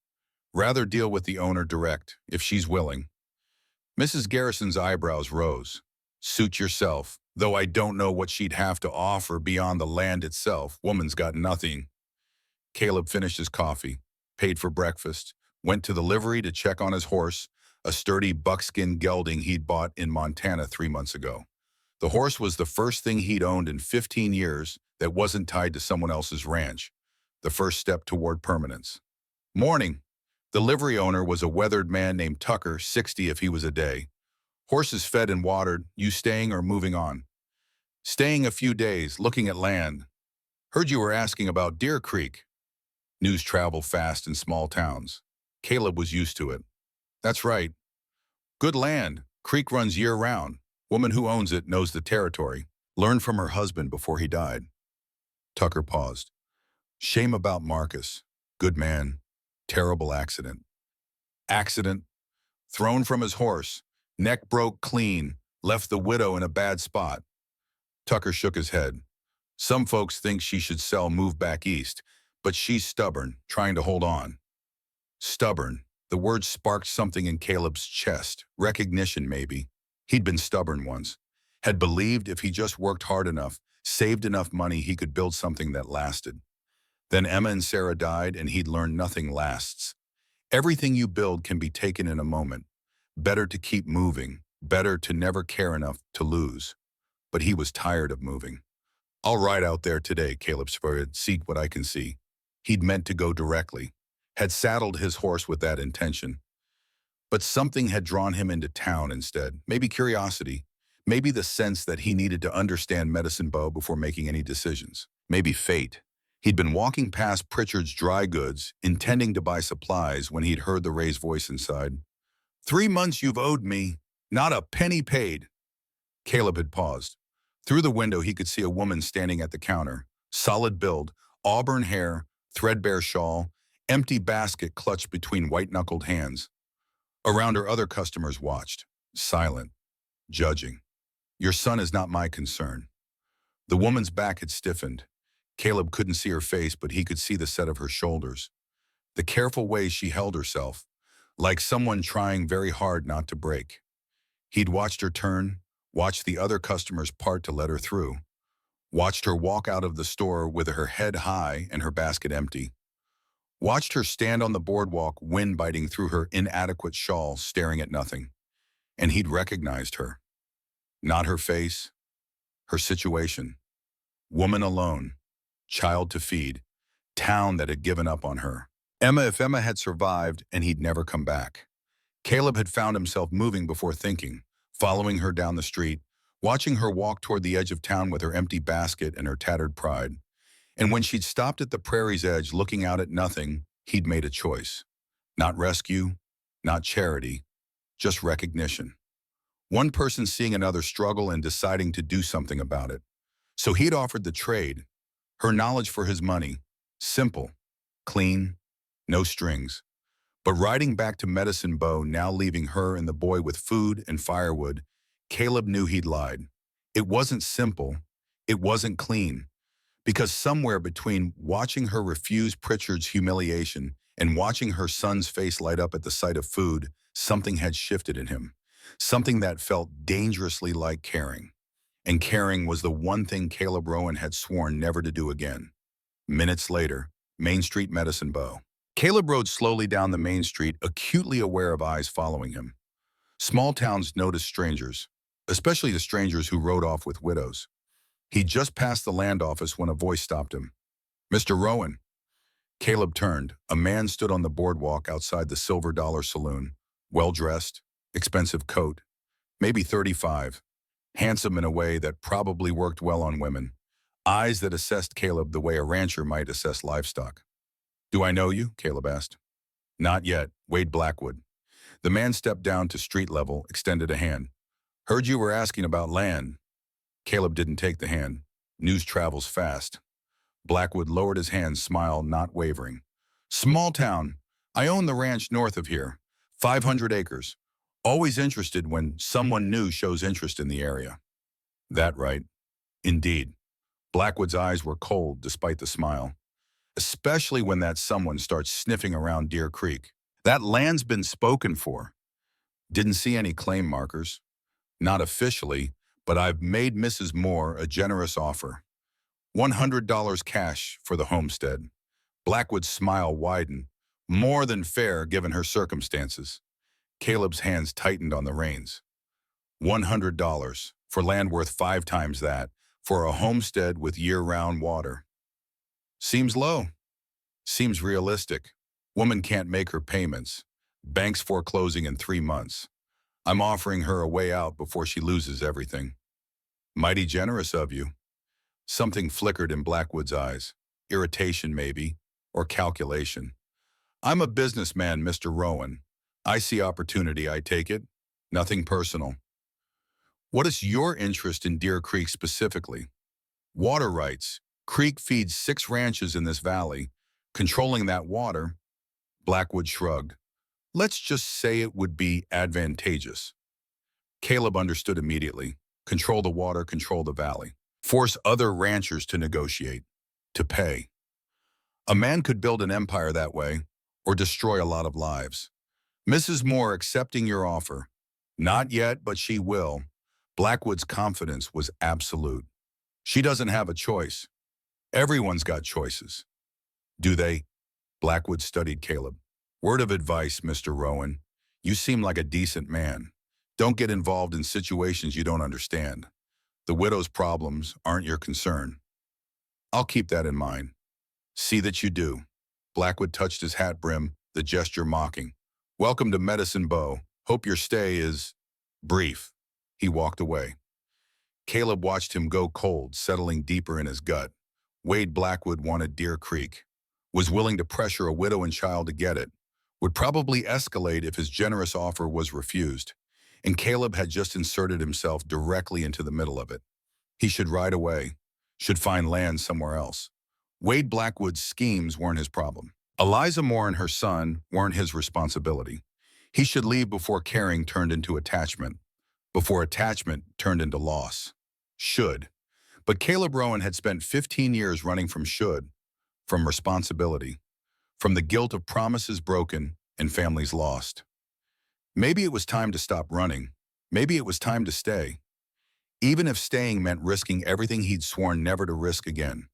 S1: "Rather deal with the owner direct, if she's willing." Mrs. Garrison's eyebrows rose. "Suit yourself, though I don't know what she'd have to offer beyond the land itself. Woman's got nothing." Caleb finished his coffee, paid for breakfast, went to the livery to check on his horse, a sturdy buckskin gelding he'd bought in Montana 3 months ago. The horse was the first thing he'd owned in 15 years that wasn't tied to someone else's ranch, the first step toward permanence. "Morning." The livery owner was a weathered man named Tucker, 60 if he was a day. "Horses fed and watered. You staying or moving on?" "Staying a few days, looking at land." "Heard you were asking about Deer Creek." News travel fast in small towns. Caleb was used to it. That's right. Good land. Creek runs year-round. Woman who owns it knows the territory. Learned from her husband before he died. Tucker paused. Shame about Marcus. Good man. Terrible accident. Accident. Thrown from his horse. Neck broke clean. Left the widow in a bad spot. Tucker shook his head. Some folks think she should sell, move back east, but she's stubborn, trying to hold on. Stubborn. The word sparked something in Caleb's chest. Recognition, maybe. He'd been stubborn once. Had believed if he just worked hard enough, saved enough money, he could build something that lasted. Then Emma and Sarah died, and he'd learned nothing lasts. Everything you build can be taken in a moment. Better to keep moving. Better to never care enough to lose. But he was tired of moving. I'll ride out there today, Caleb spurred, seek what I can see. He'd meant to go directly. Had saddled his horse with that intention. But something had drawn him into town instead. Maybe curiosity. Maybe the sense that he needed to understand Medicine Bow before making any decisions. Maybe fate. He'd been walking past Pritchard's dry goods, intending to buy supplies when he'd heard the Ray's voice inside. 3 months you've owed me. Not a penny paid. Caleb had paused. Through the window, he could see a woman standing at the counter. Solid build, auburn hair, threadbare shawl, empty basket clutched between white-knuckled hands. Around her, other customers watched, silent, judging. Your son is not my concern. The woman's back had stiffened. Caleb couldn't see her face, but he could see the set of her shoulders. The careful way she held herself, like someone trying very hard not to break. He'd watched her turn, watched the other customers part to let her through, watched her walk out of the store with her head high and her basket empty, watched her stand on the boardwalk, wind biting through her inadequate shawl, staring at nothing. And he'd recognized her. Not her face, her situation. Woman alone, child to feed, town that had given up on her. If Emma had survived, and he'd never come back. Caleb had found himself moving before thinking, following her down the street, watching her walk toward the edge of town with her empty basket and her tattered pride. And when she'd stopped at the prairie's edge looking out at nothing, he'd made a choice. Not rescue, not charity, just recognition. One person seeing another struggle and deciding to do something about it. So he'd offered the trade, her knowledge for his money. Simple, clean, no strings. But riding back to Medicine Bow, now leaving her and the boy with food and firewood, Caleb knew he'd lied. It wasn't simple. It wasn't clean. Because somewhere between watching her refuse Pritchard's humiliation and watching her son's face light up at the sight of food, something had shifted in him. Something that felt dangerously like caring. And caring was the one thing Caleb Rowan had sworn never to do again. Minutes later, Main Street, Medicine Bow. Caleb rode slowly down the main street, acutely aware of eyes following him. Small towns notice strangers, especially the strangers who rode off with widows. He'd just passed the land office when a voice stopped him. Mr. Rowan. Caleb turned. A man stood on the boardwalk outside the Silver Dollar Saloon, well-dressed, expensive coat, maybe 35, handsome in a way that probably worked well on women, eyes that assessed Caleb the way a rancher might assess livestock. Do I know you? Caleb asked. Not yet. Wade Blackwood. The man stepped down to street level, extended a hand. Heard you were asking about land. Caleb didn't take the hand. News travels fast. Blackwood lowered his hand, smile not wavering. Small town. I own the ranch north of here. 500 acres. Always interested when someone new shows interest in the area. That right. Indeed. Blackwood's eyes were cold despite the smile. Especially when that someone starts sniffing around Deer Creek. That land's been spoken for. Didn't see any claim markers. Not officially, but I've made Mrs. Moore a generous offer. $100 cash for the homestead. Blackwood's smile widened. More than fair given her circumstances. Caleb's hands tightened on the reins. $100 for land worth 5 times that, for a homestead with year-round water. Seems low. Seems realistic. Woman can't make her payments. Bank's foreclosing in 3 months. I'm offering her a way out before she loses everything. Mighty generous of you. Something flickered in Blackwood's eyes. Irritation, maybe. or calculation. I'm a businessman, Mr. Rowan. I see opportunity, I take it. Nothing personal. What is your interest in Deer Creek specifically? Water rights. Creek feeds 6 ranches in this valley. Controlling that water, Blackwood shrugged. Let's just say it would be advantageous. Caleb understood immediately. Control the water, control the valley. Force other ranchers to negotiate, to pay. A man could build an empire that way, or destroy a lot of lives. Mrs. Moore accepting your offer. Not yet, but she will. Blackwood's confidence was absolute. She doesn't have a choice. Everyone's got choices. Do they? Blackwood studied Caleb. Word of advice, Mr. Rowan. You seem like a decent man. Don't get involved in situations you don't understand. The widow's problems aren't your concern. I'll keep that in mind. See that you do. Blackwood touched his hat brim, the gesture mocking. Welcome to Medicine Bow. Hope your stay is brief. He walked away. Caleb watched him go cold, settling deeper in his gut. Wade Blackwood wanted Deer Creek, was willing to pressure a widow and child to get it, would probably escalate if his generous offer was refused, and Caleb had just inserted himself directly into the middle of it. He should ride away, should find land somewhere else. Wade Blackwood's schemes weren't his problem. Eliza Moore and her son weren't his responsibility. He should leave before caring turned into attachment, before attachment turned into loss. Should. But Caleb Rowan had spent 15 years running from should, from responsibility, from the guilt of promises broken and families lost. Maybe it was time to stop running. Maybe it was time to stay. Even if staying meant risking everything he'd sworn never to risk again.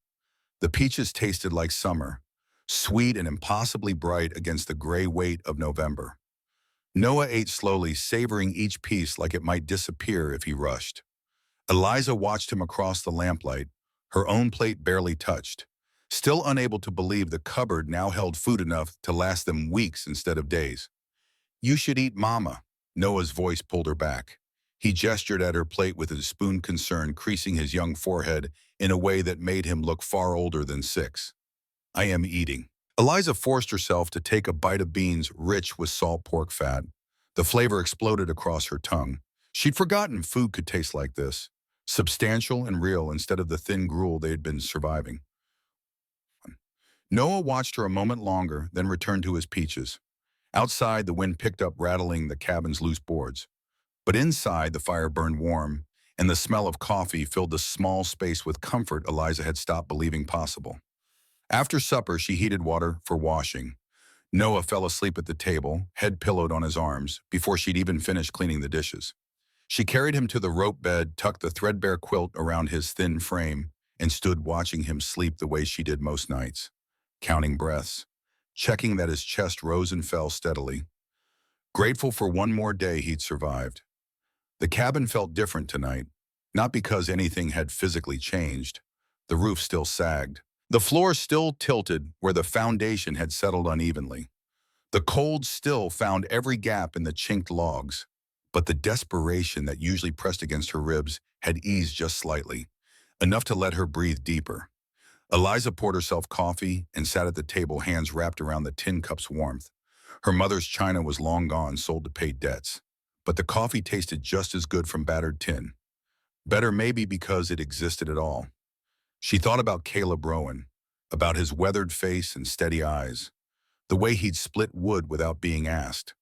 S1: The peaches tasted like summer, sweet and impossibly bright against the gray weight of November. Noah ate slowly, savoring each piece like it might disappear if he rushed. Eliza watched him across the lamplight, her own plate barely touched, still unable to believe the cupboard now held food enough to last them weeks instead of days. You should eat, Mama. Noah's voice pulled her back. He gestured at her plate with his spoon concern, creasing his young forehead in a way that made him look far older than 6. I am eating. Eliza forced herself to take a bite of beans rich with salt pork fat. The flavor exploded across her tongue. She'd forgotten food could taste like this, substantial and real instead of the thin gruel they had been surviving. Noah watched her a moment longer, then returned to his peaches. Outside, the wind picked up, rattling the cabin's loose boards. But inside, the fire burned warm, and the smell of coffee filled the small space with comfort Eliza had stopped believing possible. After supper, she heated water for washing. Noah fell asleep at the table, head pillowed on his arms, before she'd even finished cleaning the dishes. She carried him to the rope bed, tucked the threadbare quilt around his thin frame, and stood watching him sleep the way she did most nights, counting breaths, checking that his chest rose and fell steadily. Grateful for one more day he'd survived. The cabin felt different tonight, not because anything had physically changed. The roof still sagged. The floor still tilted where the foundation had settled unevenly. The cold still found every gap in the chinked logs, but the desperation that usually pressed against her ribs had eased just slightly, enough to let her breathe deeper. Eliza poured herself coffee and sat at the table, hands wrapped around the tin cup's warmth. Her mother's china was long gone, sold to pay debts, but the coffee tasted just as good from battered tin. Better maybe because it existed at all. She thought about Caleb Rowan, about his weathered face and steady eyes, the way he'd split wood without being asked,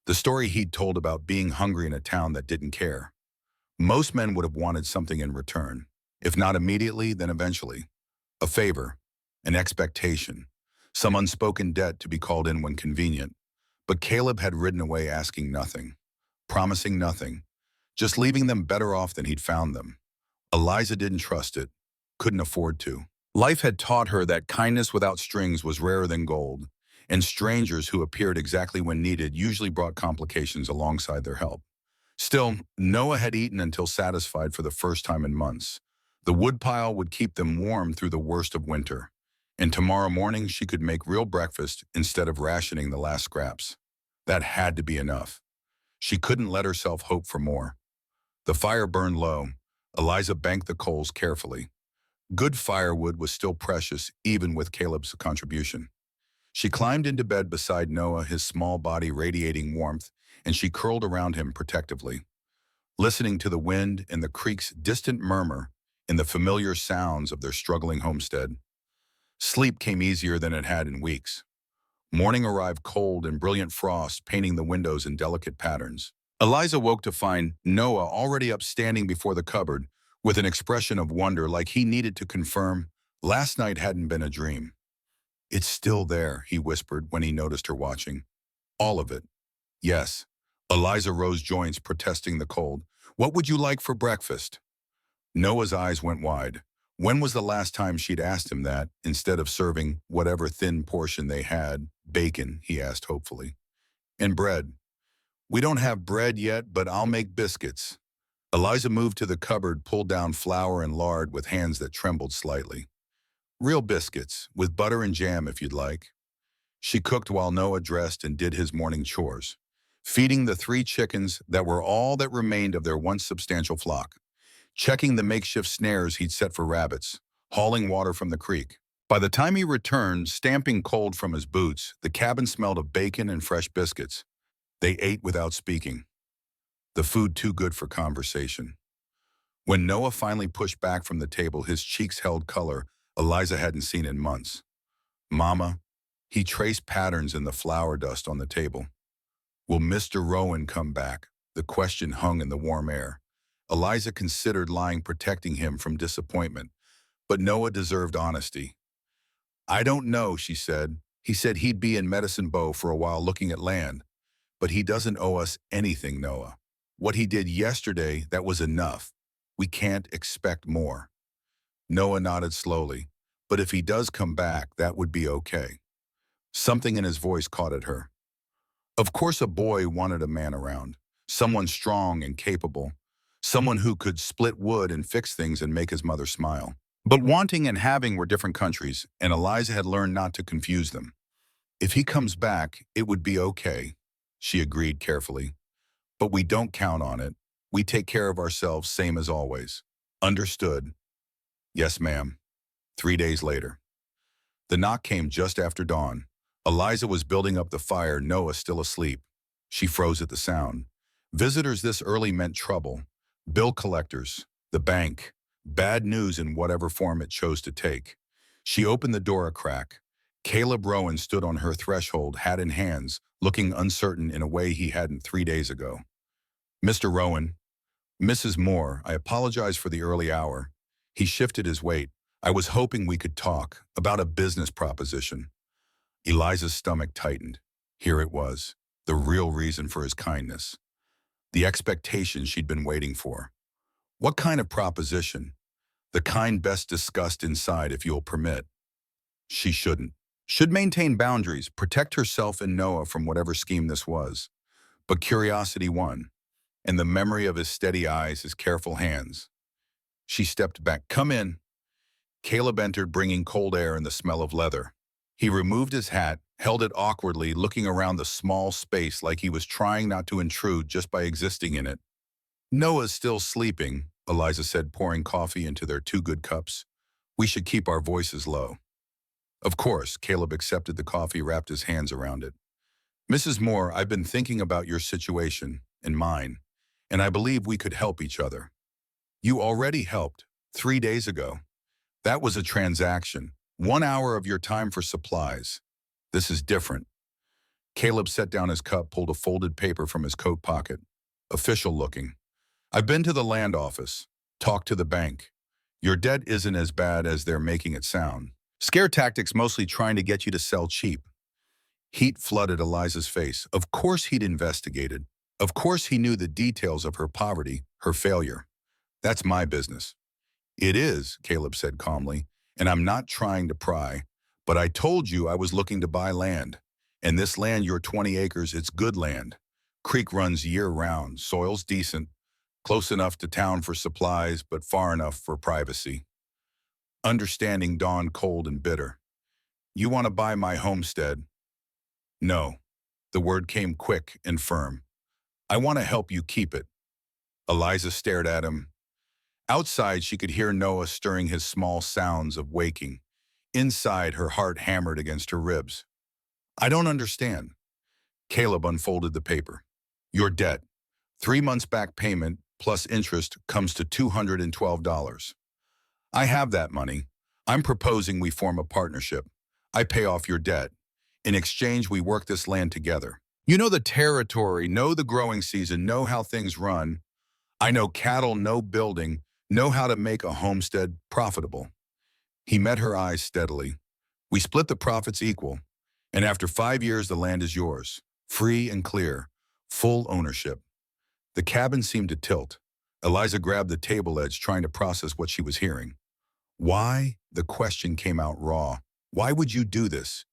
S1: the story he'd told about being hungry in a town that didn't care. Most men would have wanted something in return, if not immediately, then eventually. A favor, an expectation, some unspoken debt to be called in when convenient. But Caleb had ridden away asking nothing, promising nothing, just leaving them better off than he'd found them. Eliza didn't trust it, couldn't afford to. Life had taught her that kindness without strings was rarer than gold, and strangers who appeared exactly when needed usually brought complications alongside their help. Still, Noah had eaten until satisfied for the first time in months. The woodpile would keep them warm through the worst of winter, and tomorrow morning she could make real breakfast instead of rationing the last scraps. That had to be enough. She couldn't let herself hope for more. The fire burned low. Eliza banked the coals carefully. Good firewood was still precious, even with Caleb's contribution. She climbed into bed beside Noah, his small body radiating warmth, and she curled around him protectively, listening to the wind and the creek's distant murmur in the familiar sounds of their struggling homestead. Sleep came easier than it had in weeks. Morning arrived cold and brilliant frost painting the windows in delicate patterns. Eliza woke to find Noah already up standing before the cupboard with an expression of wonder like he needed to confirm last night hadn't been a dream. "It's still there," he whispered when he noticed her watching. "All of it." "Yes." Eliza rose joints, protesting the cold. "What would you like for breakfast?" Noah's eyes went wide. When was the last time she'd asked him that, instead of serving whatever thin portion they had? "Bacon," he asked hopefully. "And bread." "We don't have bread yet, but I'll make biscuits." Eliza moved to the cupboard, pulled down flour and lard with hands that trembled slightly. "Real biscuits, with butter and jam if you'd like." She cooked while Noah dressed and did his morning chores, feeding the 3 chickens that were all that remained of their once substantial flock, checking the makeshift snares he'd set for rabbits, hauling water from the creek. By the time he returned, stamping cold from his boots, the cabin smelled of bacon and fresh biscuits. They ate without speaking, the food too good for conversation. When Noah finally pushed back from the table, his cheeks held color Eliza hadn't seen in months. "Mama," he traced patterns in the flour dust on the table. "Will Mr. Rowan come back?" The question hung in the warm air. Eliza considered lying, protecting him from disappointment, but Noah deserved honesty. "I don't know," she said. "He said he'd be in Medicine Bow for a while looking at land. But he doesn't owe us anything, Noah. What he did yesterday, that was enough. We can't expect more." Noah nodded slowly. "But if he does come back, that would be okay." Something in his voice caught at her. Of course a boy wanted a man around, someone strong and capable, someone who could split wood and fix things and make his mother smile. But wanting and having were different countries, and Eliza had learned not to confuse them. "If he comes back, it would be okay," she agreed carefully. "But we don't count on it. We take care of ourselves, same as always." "Understood." "Yes, ma'am." 3 days later. The knock came just after dawn. Eliza was building up the fire, Noah still asleep. She froze at the sound. Visitors this early meant trouble. Bill collectors, the bank, bad news in whatever form it chose to take. She opened the door a crack. Caleb Rowan stood on her threshold, hat in hands, looking uncertain in a way he hadn't 3 days ago. "Mr. Rowan." "Mrs. Moore, I apologize for the early hour." He shifted his weight. "I was hoping we could talk about a business proposition." Eliza's stomach tightened. Here it was, the real reason for his kindness. The expectation she'd been waiting for. "What kind of proposition?" "The kind best discussed inside, if you'll permit." She shouldn't. Should maintain boundaries, protect herself and Noah from whatever scheme this was. But curiosity won, and the memory of his steady eyes, his careful hands. She stepped back. "Come in." Caleb entered, bringing cold air and the smell of leather. He removed his hat, held it awkwardly, looking around the small space like he was trying not to intrude just by existing in it. "Noah's still sleeping," Eliza said, pouring coffee into their 2 good cups. "We should keep our voices low." "Of course," Caleb accepted the coffee, wrapped his hands around it. "Mrs. Moore, I've been thinking about your situation and mine, and I believe we could help each other." "You already helped 3 days ago. That was a transaction. 1 hour of your time for supplies. This is different." Caleb set down his cup, pulled a folded paper from his coat pocket. Official looking. "I've been to the land office. Talked to the bank. Your debt isn't as bad as they're making it sound. Scare tactics, mostly trying to get you to sell cheap." Heat flooded Eliza's face. Of course he'd investigated. Of course he knew the details of her poverty, her failure. "That's my business." "It is," Caleb said calmly, "and I'm not trying to pry, but I told you I was looking to buy land. And this land, your 20 acres, it's good land. Creek runs year-round, soil's decent, close enough to town for supplies, but far enough for privacy." Understanding dawned cold and bitter. "You want to buy my homestead?" "No." The word came quick and firm. "I want to help you keep it." Eliza stared at him. Outside, she could hear Noah stirring his small sounds of waking. Inside, her heart hammered against her ribs. I don't understand. Caleb unfolded the paper. Your debt. 3 months back payment plus interest comes to $212. I have that money. I'm proposing we form a partnership. I pay off your debt. In exchange, we work this land together. You know the territory, know the growing season, know how things run. I know cattle, know building, know how to make a homestead profitable. He met her eyes steadily. We split the profits equal, and after 5 years, the land is yours, free and clear, full ownership. The cabin seemed to tilt. Eliza grabbed the table edge, trying to process what she was hearing. Why? The question came out raw. Why would you do this?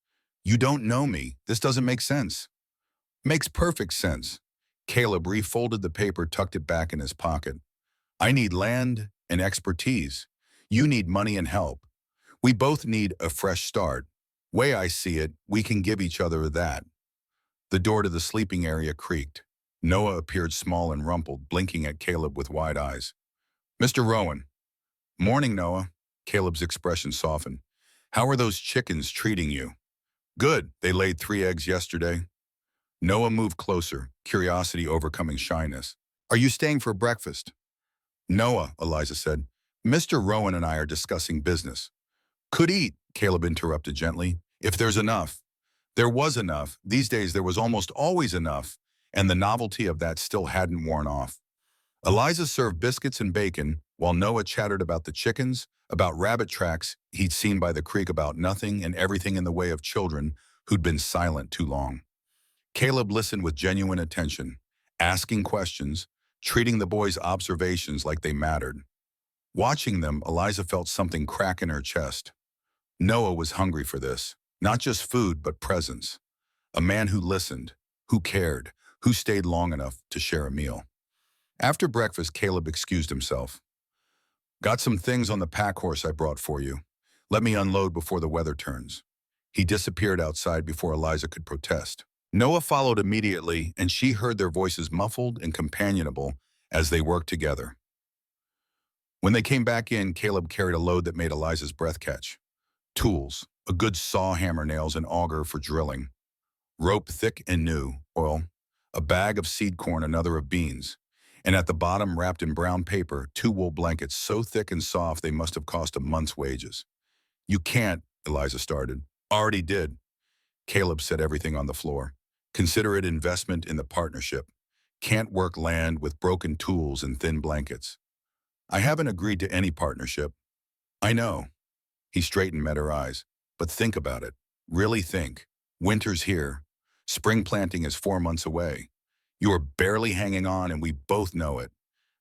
S1: You don't know me. This doesn't make sense. Makes perfect sense. Caleb refolded the paper, tucked it back in his pocket. I need land and expertise. You need money and help. We both need a fresh start. Way I see it, we can give each other that. The door to the sleeping area creaked. Noah appeared small and rumpled, blinking at Caleb with wide eyes. Mr. Rowan. Morning, Noah. Caleb's expression softened. How are those chickens treating you? Good. They laid 3 eggs yesterday. Noah moved closer, curiosity overcoming shyness. Are you staying for breakfast? Noah, Eliza said. Mr. Rowan and I are discussing business. Could eat, Caleb interrupted gently, if there's enough. There was enough. These days there was almost always enough, and the novelty of that still hadn't worn off. Eliza served biscuits and bacon, while Noah chattered about the chickens, about rabbit tracks he'd seen by the creek, about nothing and everything in the way of children who'd been silent too long. Caleb listened with genuine attention, asking questions, treating the boys' observations like they mattered. Watching them, Eliza felt something crack in her chest. Noah was hungry for this, not just food, but presence. A man who listened, who cared, who stayed long enough to share a meal. After breakfast, Caleb excused himself. Got some things on the pack horse I brought for you. Let me unload before the weather turns. He disappeared outside before Eliza could protest. Noah followed immediately, and she heard their voices muffled and companionable as they worked together. When they came back in, Caleb carried a load that made Eliza's breath catch. Tools, a good saw, hammer, nails, and auger for drilling. Rope thick and new, oil, a bag of seed corn, another of beans. And at the bottom, wrapped in brown paper, 2 wool blankets so thick and soft they must have cost a month's wages. You can't, Eliza started. Already did. Caleb set everything on the floor. Consider it investment in the partnership. Can't work land with broken tools and thin blankets. I haven't agreed to any partnership. I know. He straightened, met her eyes. But think about it. Really think. Winter's here. Spring planting is 4 months away. You are barely hanging on, and we both know it.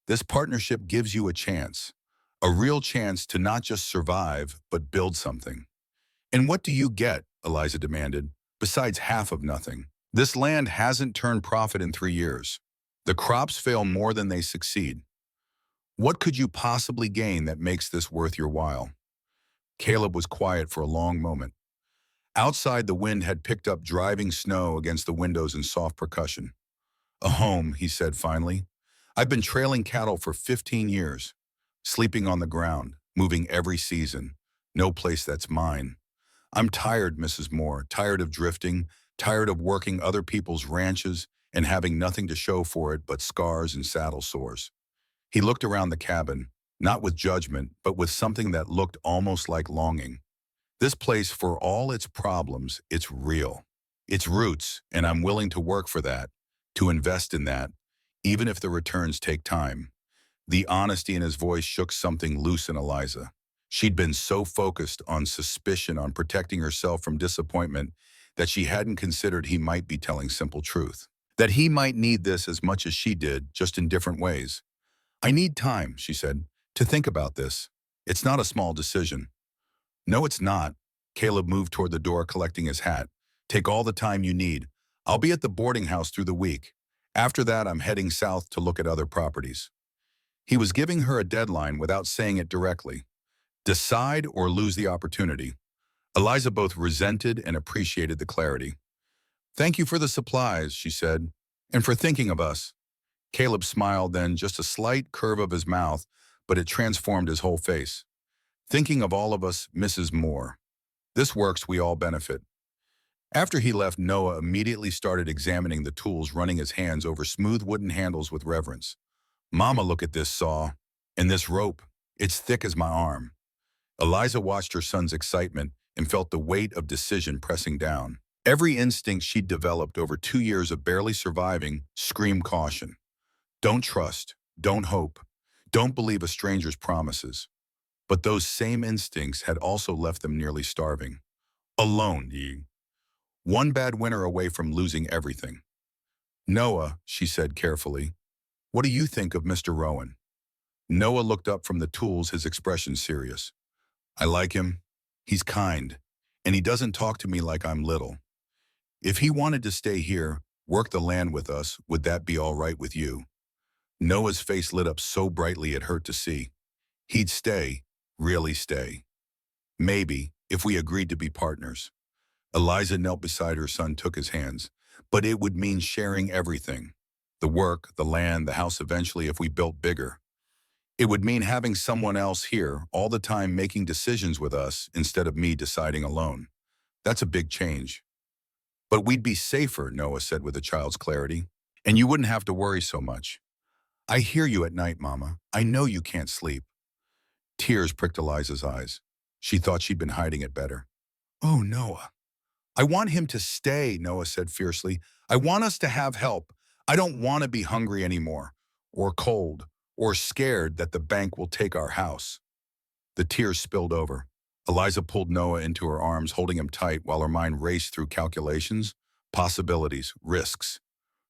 S1: This partnership gives you a chance. A real chance to not just survive, but build something. And what do you get, Eliza demanded, besides half of nothing? This land hasn't turned profit in 3 years. The crops fail more than they succeed. What could you possibly gain that makes this worth your while? Caleb was quiet for a long moment. Outside, the wind had picked up, driving snow against the windows in soft percussion. A home, he said finally. I've been trailing cattle for 15 years, sleeping on the ground, moving every season. No place that's mine. I'm tired, Mrs. Moore, tired of drifting, tired of working other people's ranches and having nothing to show for it but scars and saddle sores. He looked around the cabin, not with judgment, but with something that looked almost like longing. This place, for all its problems, it's real. It's roots, and I'm willing to work for that, to invest in that, even if the returns take time. The honesty in his voice shook something loose in Eliza. She'd been so focused on suspicion, on protecting herself from disappointment, that she hadn't considered he might be telling simple truth. That he might need this as much as she did, just in different ways. I need time, she said, to think about this. It's not a small decision. No, it's not. Caleb moved toward the door, collecting his hat. Take all the time you need. I'll be at the boarding house through the week. After that, I'm heading south to look at other properties. He was giving her a deadline without saying it directly. Decide or lose the opportunity. Eliza both resented and appreciated the clarity. Thank you for the supplies, she said, and for thinking of us. Caleb smiled, then just a slight curve of his mouth, but it transformed his whole face. Thinking of all of us, Mrs. Moore. This works, we all benefit. After he left, Noah immediately started examining the tools, running his hands over smooth wooden handles with reverence. Mama, look at this saw. And this rope. It's thick as my arm. Eliza watched her son's excitement and felt the weight of decision pressing down. Every instinct she'd developed over 2 years of barely surviving screamed caution. Don't trust. Don't hope. Don't believe a stranger's promises. But those same instincts had also left them nearly starving. Alone, one bad winter away from losing everything. Noah, she said carefully, what do you think of Mr. Rowan? Noah looked up from the tools, his expression serious. I like him. He's kind. And he doesn't talk to me like I'm little. If he wanted to stay here, work the land with us, would that be all right with you? Noah's face lit up so brightly it hurt to see. He'd stay, really stay. Maybe, if we agreed to be partners. Eliza knelt beside her son, took his hands. But it would mean sharing everything. The work, the land, the house eventually if we built bigger. It would mean having someone else here all the time making decisions with us instead of me deciding alone. That's a big change. But we'd be safer, Noah said with a child's clarity. And you wouldn't have to worry so much. I hear you at night, Mama. I know you can't sleep. Tears pricked Eliza's eyes. She thought she'd been hiding it better. Oh, Noah. I want him to stay, Noah said fiercely. I want us to have help. I don't want to be hungry anymore, or cold, or scared that the bank will take our house. The tears spilled over. Eliza pulled Noah into her arms, holding him tight while her mind raced through calculations, possibilities, risks.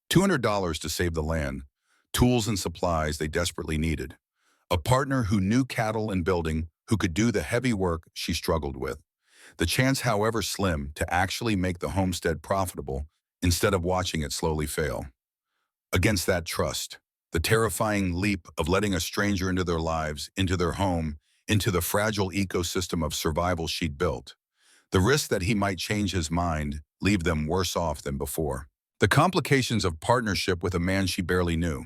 S1: $200 to save the land, tools and supplies they desperately needed. A partner who knew cattle and building, who could do the heavy work she struggled with. The chance, however slim, to actually make the homestead profitable instead of watching it slowly fail. Against that trust, the terrifying leap of letting a stranger into their lives, into their home, into the fragile ecosystem of survival she'd built. The risk that he might change his mind, leave them worse off than before. The complications of partnership with a man she barely knew.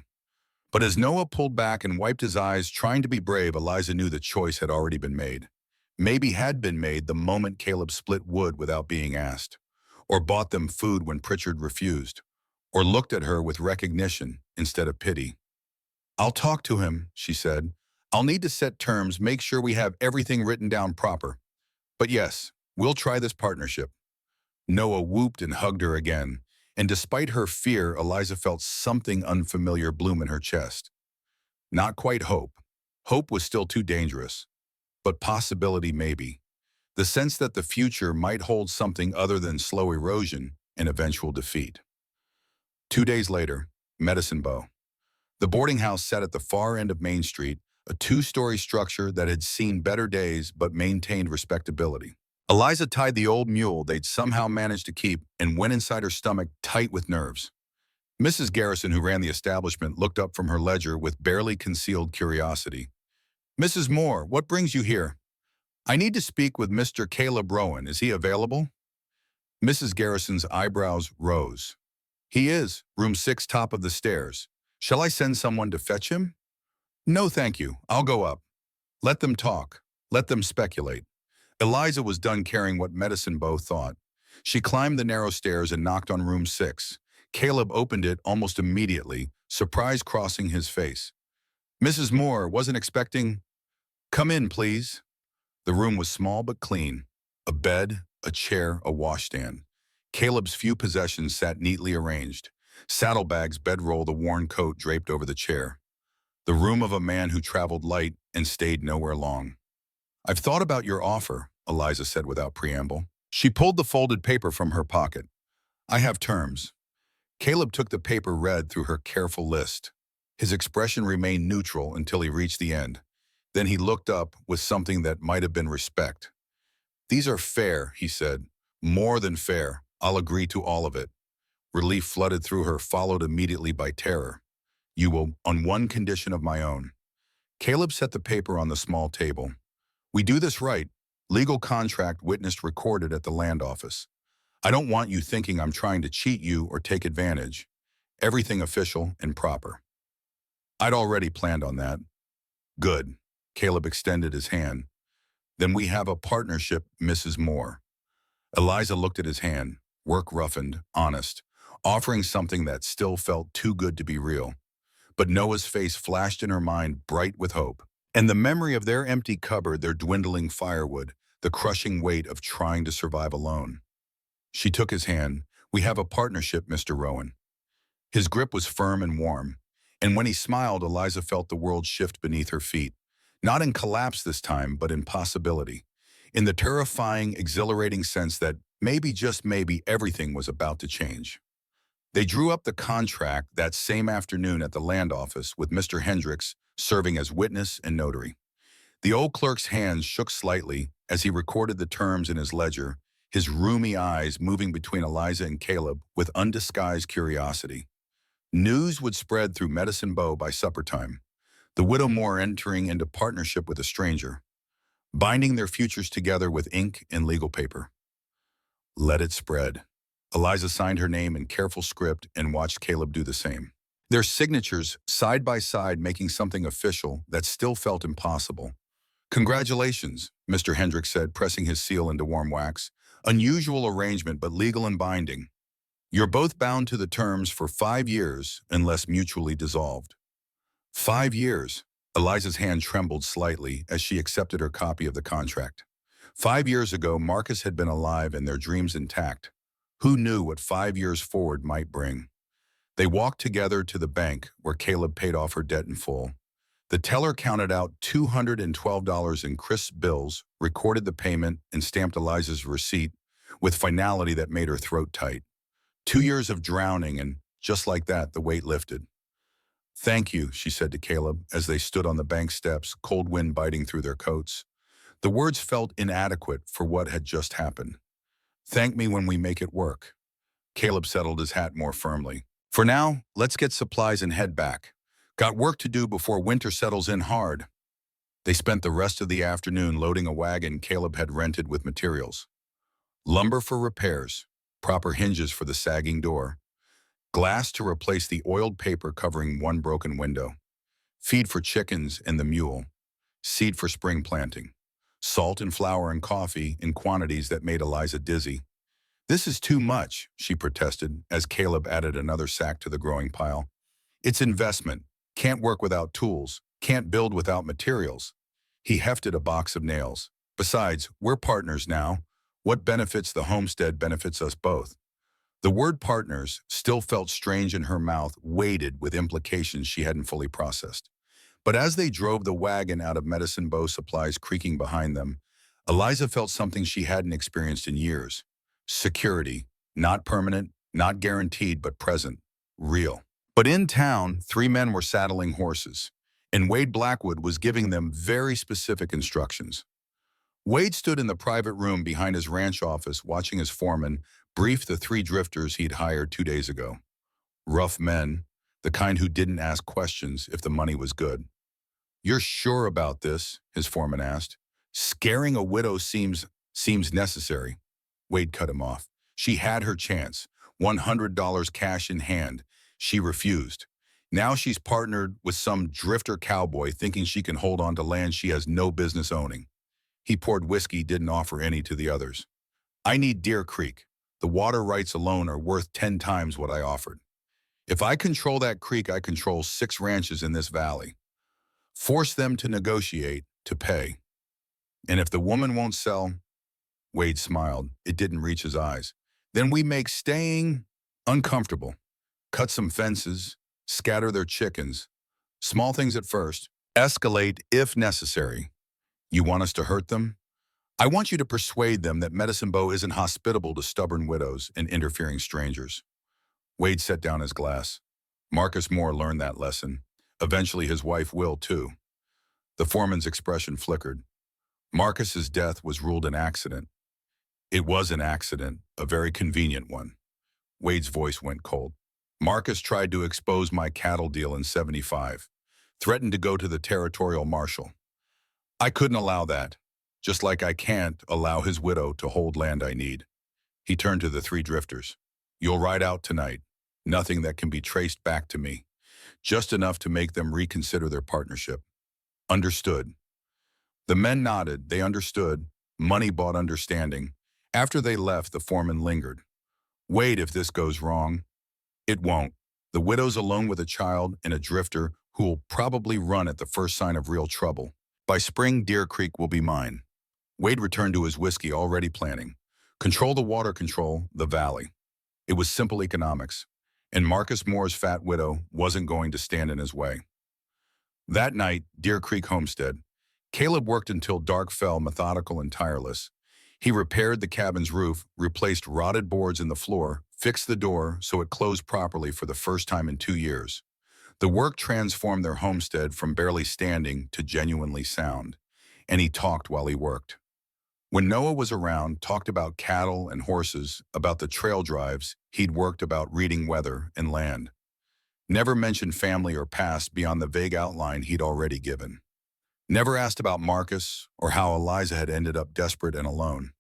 S1: But as Noah pulled back and wiped his eyes, trying to be brave, Eliza knew the choice had already been made. Maybe had been made the moment Caleb split wood without being asked, or bought them food when Pritchard refused, or looked at her with recognition instead of pity. I'll talk to him, she said. I'll need to set terms, make sure we have everything written down proper. But yes, we'll try this partnership. Noah whooped and hugged her again, and despite her fear, Eliza felt something unfamiliar bloom in her chest. Not quite hope. Hope was still too dangerous. But possibility maybe. The sense that the future might hold something other than slow erosion and eventual defeat. 2 days later, Medicine Bow. The boarding house sat at the far end of Main Street, a 2-story structure that had seen better days but maintained respectability. Eliza tied the old mule they'd somehow managed to keep and went inside her stomach tight with nerves. Mrs. Garrison, who ran the establishment, looked up from her ledger with barely concealed curiosity. Mrs. Moore, what brings you here? I need to speak with Mr. Caleb Rowan. Is he available? Mrs. Garrison's eyebrows rose. He is, room 6, top of the stairs. Shall I send someone to fetch him? No, thank you. I'll go up. Let them talk. Let them speculate. Eliza was done caring what Medicine Bow thought. She climbed the narrow stairs and knocked on room 6. Caleb opened it almost immediately, surprise crossing his face. Mrs. Moore, wasn't expecting... Come in, please. The room was small but clean. A bed, a chair, a washstand. Caleb's few possessions sat neatly arranged. Saddlebags bedroll, the worn coat draped over the chair. The room of a man who traveled light and stayed nowhere long. I've thought about your offer, Eliza said without preamble. She pulled the folded paper from her pocket. I have terms. Caleb took the paper, read through her careful list. His expression remained neutral until he reached the end. Then he looked up with something that might have been respect. These are fair, he said. More than fair. I'll agree to all of it. Relief flooded through her, followed immediately by terror. You will, on one condition of my own. Caleb set the paper on the small table. We do this right. Legal contract witnessed, recorded at the land office. I don't want you thinking I'm trying to cheat you or take advantage. Everything official and proper. I'd already planned on that. Good. Caleb extended his hand. Then we have a partnership, Mrs. Moore. Eliza looked at his hand. work roughened, honest, offering something that still felt too good to be real. But Noah's face flashed in her mind, bright with hope. And the memory of their empty cupboard, their dwindling firewood, the crushing weight of trying to survive alone. She took his hand. "We have a partnership, Mr. Rowan." His grip was firm and warm, and when he smiled, Eliza felt the world shift beneath her feet. Not in collapse this time, but in possibility. In the terrifying, exhilarating sense that maybe, just maybe, everything was about to change. They drew up the contract that same afternoon at the land office with Mr. Hendricks serving as witness and notary. The old clerk's hands shook slightly as he recorded the terms in his ledger, his rheumy eyes moving between Eliza and Caleb with undisguised curiosity. News would spread through Medicine Bow by supper time, the widow Moore entering into partnership with a stranger, binding their futures together with ink and legal paper. Let it spread. Eliza signed her name in careful script and watched Caleb do the same. Their signatures side by side making something official that still felt impossible. "Congratulations," Mr. Hendricks said, pressing his seal into warm wax. "Unusual arrangement, but legal and binding. You're both bound to the terms for 5 years unless mutually dissolved." 5 years. Eliza's hand trembled slightly as she accepted her copy of the contract. 5 years ago, Marcus had been alive and their dreams intact. Who knew what 5 years forward might bring? They walked together to the bank where Caleb paid off her debt in full. The teller counted out $212 in crisp bills, recorded the payment, and stamped Eliza's receipt with finality that made her throat tight. 2 years of drowning, and just like that, the weight lifted. "Thank you," she said to Caleb as they stood on the bank steps, cold wind biting through their coats. The words felt inadequate for what had just happened. "Thank me when we make it work." Caleb settled his hat more firmly. "For now, let's get supplies and head back. Got work to do before winter settles in hard." They spent the rest of the afternoon loading a wagon Caleb had rented with materials. Lumber for repairs, proper hinges for the sagging door, glass to replace the oiled paper covering one broken window, feed for chickens and the mule, seed for spring planting, salt and flour and coffee in quantities that made Eliza dizzy. "This is too much," she protested as Caleb added another sack to the growing pile. "It's investment. Can't work without tools. Can't build without materials." He hefted a box of nails. "Besides, we're partners now. What benefits the homestead benefits us both." The word partners still felt strange in her mouth, weighted with implications she hadn't fully processed. But as they drove the wagon out of Medicine Bow supplies creaking behind them, Eliza felt something she hadn't experienced in years. Security. Not permanent, not guaranteed, but present. Real. But in town, 3 men were saddling horses, and Wade Blackwood was giving them very specific instructions. Wade stood in the private room behind his ranch office watching his foreman brief the 3 drifters he'd hired 2 days ago. Rough men, the kind who didn't ask questions if the money was good. "You're sure about this?" his foreman asked. "Scaring a widow seems necessary." Wade cut him off. She had her chance. $100 cash in hand. She refused. Now she's partnered with some drifter cowboy thinking she can hold on to land she has no business owning. He poured whiskey, didn't offer any to the others. "I need Deer Creek. The water rights alone are worth 10 times what I offered. If I control that creek, I control 6 ranches in this valley. Force them to negotiate, to pay. And if the woman won't sell," Wade smiled. It didn't reach his eyes, "then we make staying uncomfortable. Cut some fences, scatter their chickens. Small things at first. Escalate if necessary. You want us to hurt them? I want you to persuade them that Medicine Bow isn't hospitable to stubborn widows and interfering strangers." Wade set down his glass. Marcus Moore learned that lesson. Eventually his wife will, too. The foreman's expression flickered. Marcus's death was ruled an accident. It was an accident, a very convenient one. Wade's voice went cold. "Marcus tried to expose my cattle deal in '75. Threatened to go to the territorial marshal. I couldn't allow that, just like I can't allow his widow to hold land I need." He turned to the 3 drifters. "You'll ride out tonight. Nothing that can be traced back to me. Just enough to make them reconsider their partnership." "Understood." The men nodded. They understood. Money bought understanding. After they left, the foreman lingered. Wait, if this goes wrong. It won't. The widow's alone with a child and a drifter who will probably run at the first sign of real trouble. By spring, Deer Creek will be mine. Wade returned to his whiskey, already planning. Control the water, control the valley. It was simple economics, and Marcus Moore's fat widow wasn't going to stand in his way. That night, Deer Creek Homestead, Caleb worked until dark fell, methodical and tireless. He repaired the cabin's roof, replaced rotted boards in the floor, fixed the door so it closed properly for the first time in 2 years. The work transformed their homestead from barely standing to genuinely sound, and he talked while he worked. When Noah was around, talked about cattle and horses, about the trail drives he'd worked, about reading weather and land. Never mentioned family or past beyond the vague outline he'd already given. Never asked about Marcus or how Eliza had ended up desperate and alone.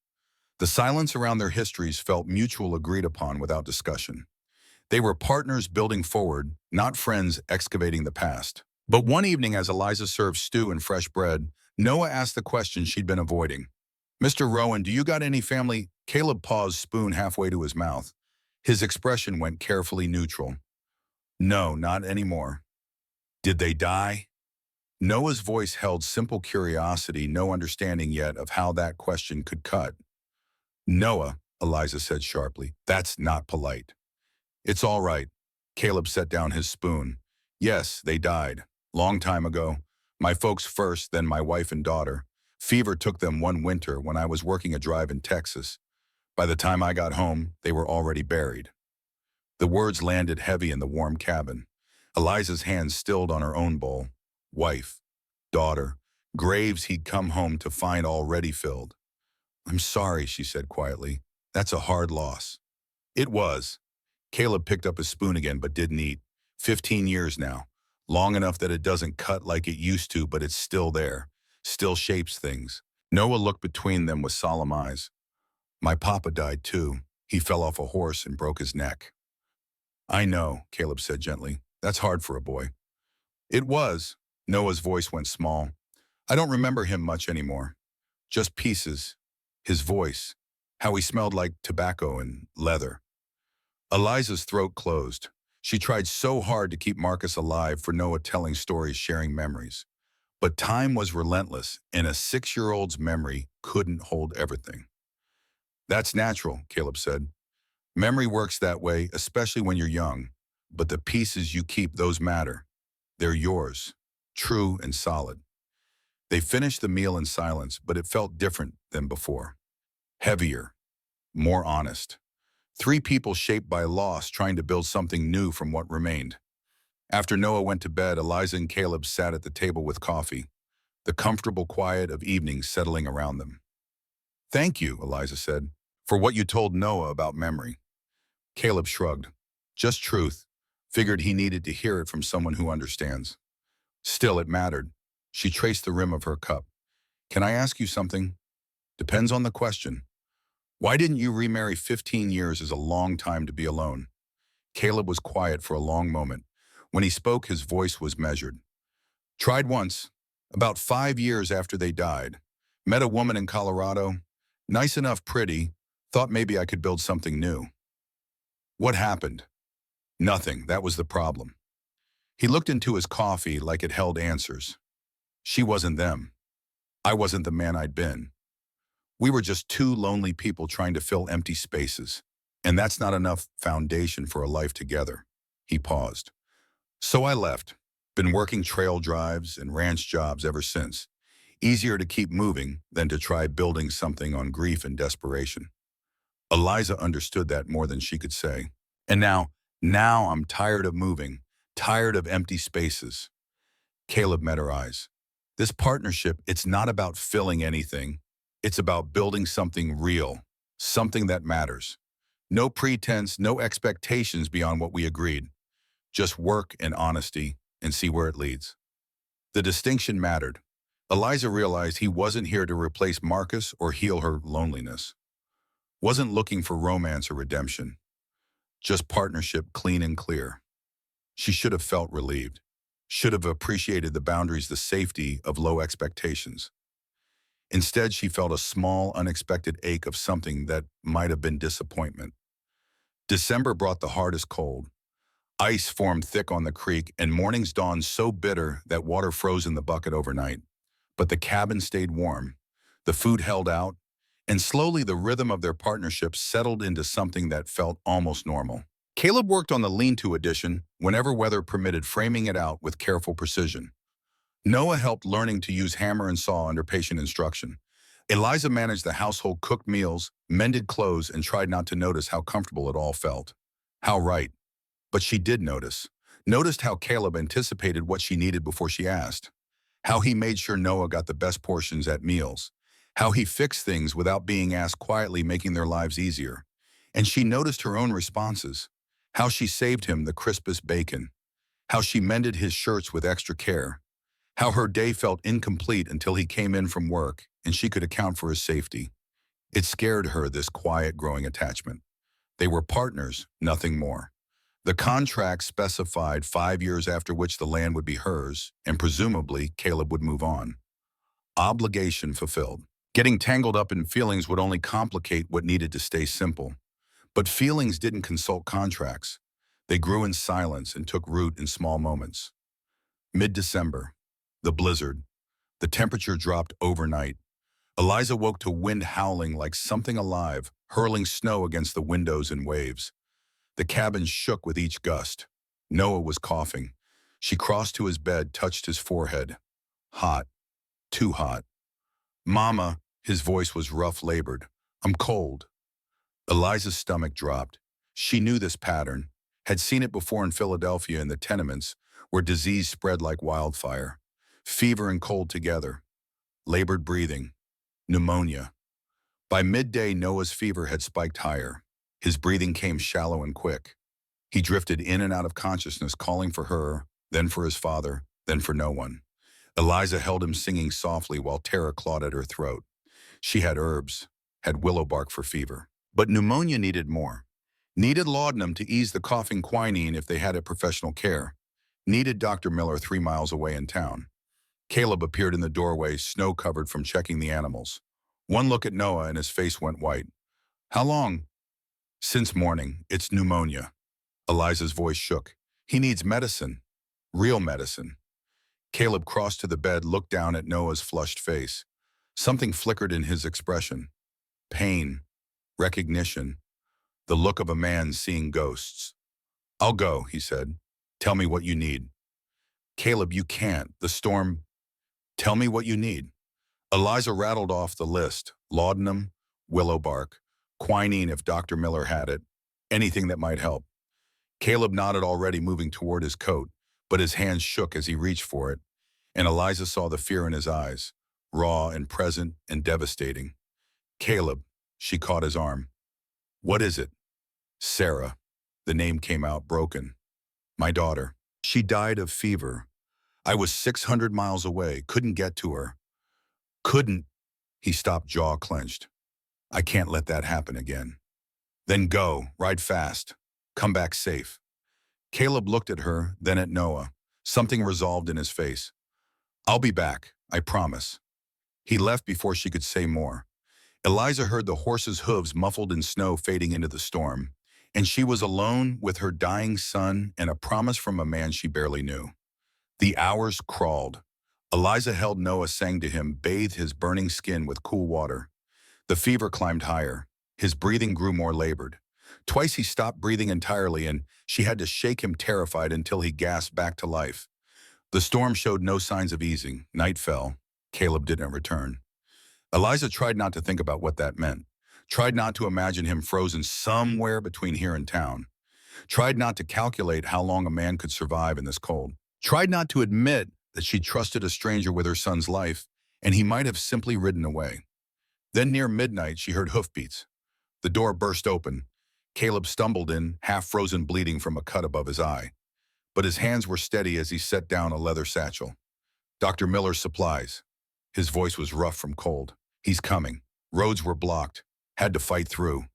S1: The silence around their histories felt mutual, agreed upon without discussion. They were partners building forward, not friends excavating the past. But one evening, as Eliza served stew and fresh bread, Noah asked the question she'd been avoiding. "Mr. Rowan, do you got any family?" Caleb paused, spoon halfway to his mouth. His expression went carefully neutral. "No, not anymore." "Did they die?" Noah's voice held simple curiosity, no understanding yet of how that question could cut. "Noah," Eliza said sharply, "that's not polite." "It's all right." Caleb set down his spoon. "Yes, they died. Long time ago. My folks first, then my wife and daughter. Fever took them one winter when I was working a drive in Texas. By the time I got home, they were already buried." The words landed heavy in the warm cabin. Eliza's hands stilled on her own bowl. Wife, daughter, graves he'd come home to find already filled. "I'm sorry," she said quietly. "That's a hard loss." It was. Caleb picked up his spoon again but didn't eat. 15 years now. Long enough that it doesn't cut like it used to, but it's still there. Still shapes things. Noah looked between them with solemn eyes. "My papa died too. He fell off a horse and broke his neck." "I know," Caleb said gently. "That's hard for a boy." It was. Noah's voice went small. "I don't remember him much anymore. Just pieces. His voice. How he smelled like tobacco and leather." Eliza's throat closed. She tried so hard to keep Marcus alive, for Noah telling stories, sharing memories. But time was relentless, and a 6-year-old's memory couldn't hold everything. "That's natural," Caleb said. "Memory works that way, especially when you're young. But the pieces you keep, those matter. They're yours, true and solid." They finished the meal in silence, but it felt different than before. Heavier, more honest. Three people shaped by loss, trying to build something new from what remained. After Noah went to bed, Eliza and Caleb sat at the table with coffee, the comfortable quiet of evenings settling around them. "Thank you," Eliza said, "for what you told Noah about memory." Caleb shrugged. "Just truth. Figured he needed to hear it from someone who understands." Still, it mattered. She traced the rim of her cup. "Can I ask you something?" "Depends on the question." "Why didn't you remarry? 15 years is a long time to be alone." Caleb was quiet for a long moment. When he spoke, his voice was measured. "Tried once, about 5 years after they died. Met a woman in Colorado. Nice enough, pretty. Thought maybe I could build something new." "What happened?" "Nothing. That was the problem." He looked into his coffee like it held answers. "She wasn't them. I wasn't the man I'd been. We were just two lonely people trying to fill empty spaces. And that's not enough foundation for a life together." He paused. "So I left. Been working trail drives and ranch jobs ever since. Easier to keep moving than to try building something on grief and desperation." Eliza understood that more than she could say. "And now I'm tired of moving, tired of empty spaces." Caleb met her eyes. "This partnership, it's not about filling anything. It's about building something real, something that matters. No pretense, no expectations beyond what we agreed. Just work and honesty and see where it leads." The distinction mattered. Eliza realized he wasn't here to replace Marcus or heal her loneliness. Wasn't looking for romance or redemption. Just partnership, clean and clear. She should have felt relieved. Should have appreciated the boundaries, the safety of low expectations. Instead, she felt a small, unexpected ache of something that might have been disappointment. December brought the hardest cold. Ice formed thick on the creek, and mornings dawned so bitter that water froze in the bucket overnight. But the cabin stayed warm. The food held out, and slowly the rhythm of their partnership settled into something that felt almost normal. Caleb worked on the lean-to addition whenever weather permitted, framing it out with careful precision. Noah helped, learning to use hammer and saw under patient instruction. Eliza managed the household, cooked meals, mended clothes, and tried not to notice how comfortable it all felt. How right. But she did notice. Noticed how Caleb anticipated what she needed before she asked. How he made sure Noah got the best portions at meals. How he fixed things without being asked, quietly making their lives easier. And she noticed her own responses. How she saved him the crispest bacon. How she mended his shirts with extra care. How her day felt incomplete until he came in from work and she could account for his safety. It scared her, this quiet, growing attachment. They were partners, nothing more. The contract specified 5 years, after which the land would be hers, and presumably Caleb would move on. Obligation fulfilled. Getting tangled up in feelings would only complicate what needed to stay simple. But feelings didn't consult contracts. They grew in silence and took root in small moments. Mid-December, the blizzard. The temperature dropped overnight. Eliza woke to wind howling like something alive, hurling snow against the windows in waves. The cabin shook with each gust. Noah was coughing. She crossed to his bed, touched his forehead. Hot. Too hot. "Mama," his voice was rough, labored. "I'm cold." Eliza's stomach dropped. She knew this pattern, had seen it before in Philadelphia in the tenements, where disease spread like wildfire. Fever and cold together. Labored breathing. Pneumonia. By midday, Noah's fever had spiked higher. His breathing came shallow and quick. He drifted in and out of consciousness, calling for her, then for his father, then for no one. Eliza held him, singing softly while terror clawed at her throat. She had herbs, had willow bark for fever. But pneumonia needed more. Needed laudanum to ease the coughing, quinine if they had it, professional care. Needed Dr. Miller 3 miles away in town. Caleb appeared in the doorway, snow-covered from checking the animals. One look at Noah and his face went white. "How long?" "Since morning. It's pneumonia." Eliza's voice shook. "He needs medicine. Real medicine." Caleb crossed to the bed, looked down at Noah's flushed face. Something flickered in his expression. Pain. Recognition. The look of a man seeing ghosts. "I'll go," he said. "Tell me what you need." "Caleb, you can't. The storm—" "Tell me what you need." Eliza rattled off the list. Laudanum, willow bark, quinine if Dr. Miller had it, anything that might help. Caleb nodded, already moving toward his coat, but his hands shook as he reached for it, and Eliza saw the fear in his eyes, raw and present and devastating. "Caleb," she caught his arm. "What is it?" "Sarah." The name came out broken. "My daughter. She died of fever. I was 600 miles away, couldn't get to her." "Couldn't—" He stopped, jaw clenched. "I can't let that happen again." "Then go, ride fast. Come back safe." Caleb looked at her, then at Noah. Something resolved in his face. "I'll be back, I promise." He left before she could say more. Eliza heard the horse's hooves muffled in snow fading into the storm, and she was alone with her dying son and a promise from a man she barely knew. The hours crawled. Eliza held Noah, sang to him, bathed his burning skin with cool water. The fever climbed higher. His breathing grew more labored. Twice he stopped breathing entirely, and she had to shake him, terrified, until he gasped back to life. The storm showed no signs of easing. Night fell. Caleb didn't return. Eliza tried not to think about what that meant. Tried not to imagine him frozen somewhere between here and town. Tried not to calculate how long a man could survive in this cold. Tried not to admit that she trusted a stranger with her son's life, and he might have simply ridden away. Then near midnight, she heard hoofbeats. The door burst open. Caleb stumbled in, half-frozen, bleeding from a cut above his eye. But his hands were steady as he set down a leather satchel. "Dr. Miller's supplies." His voice was rough from cold. "He's coming." Roads were blocked. Had to fight through.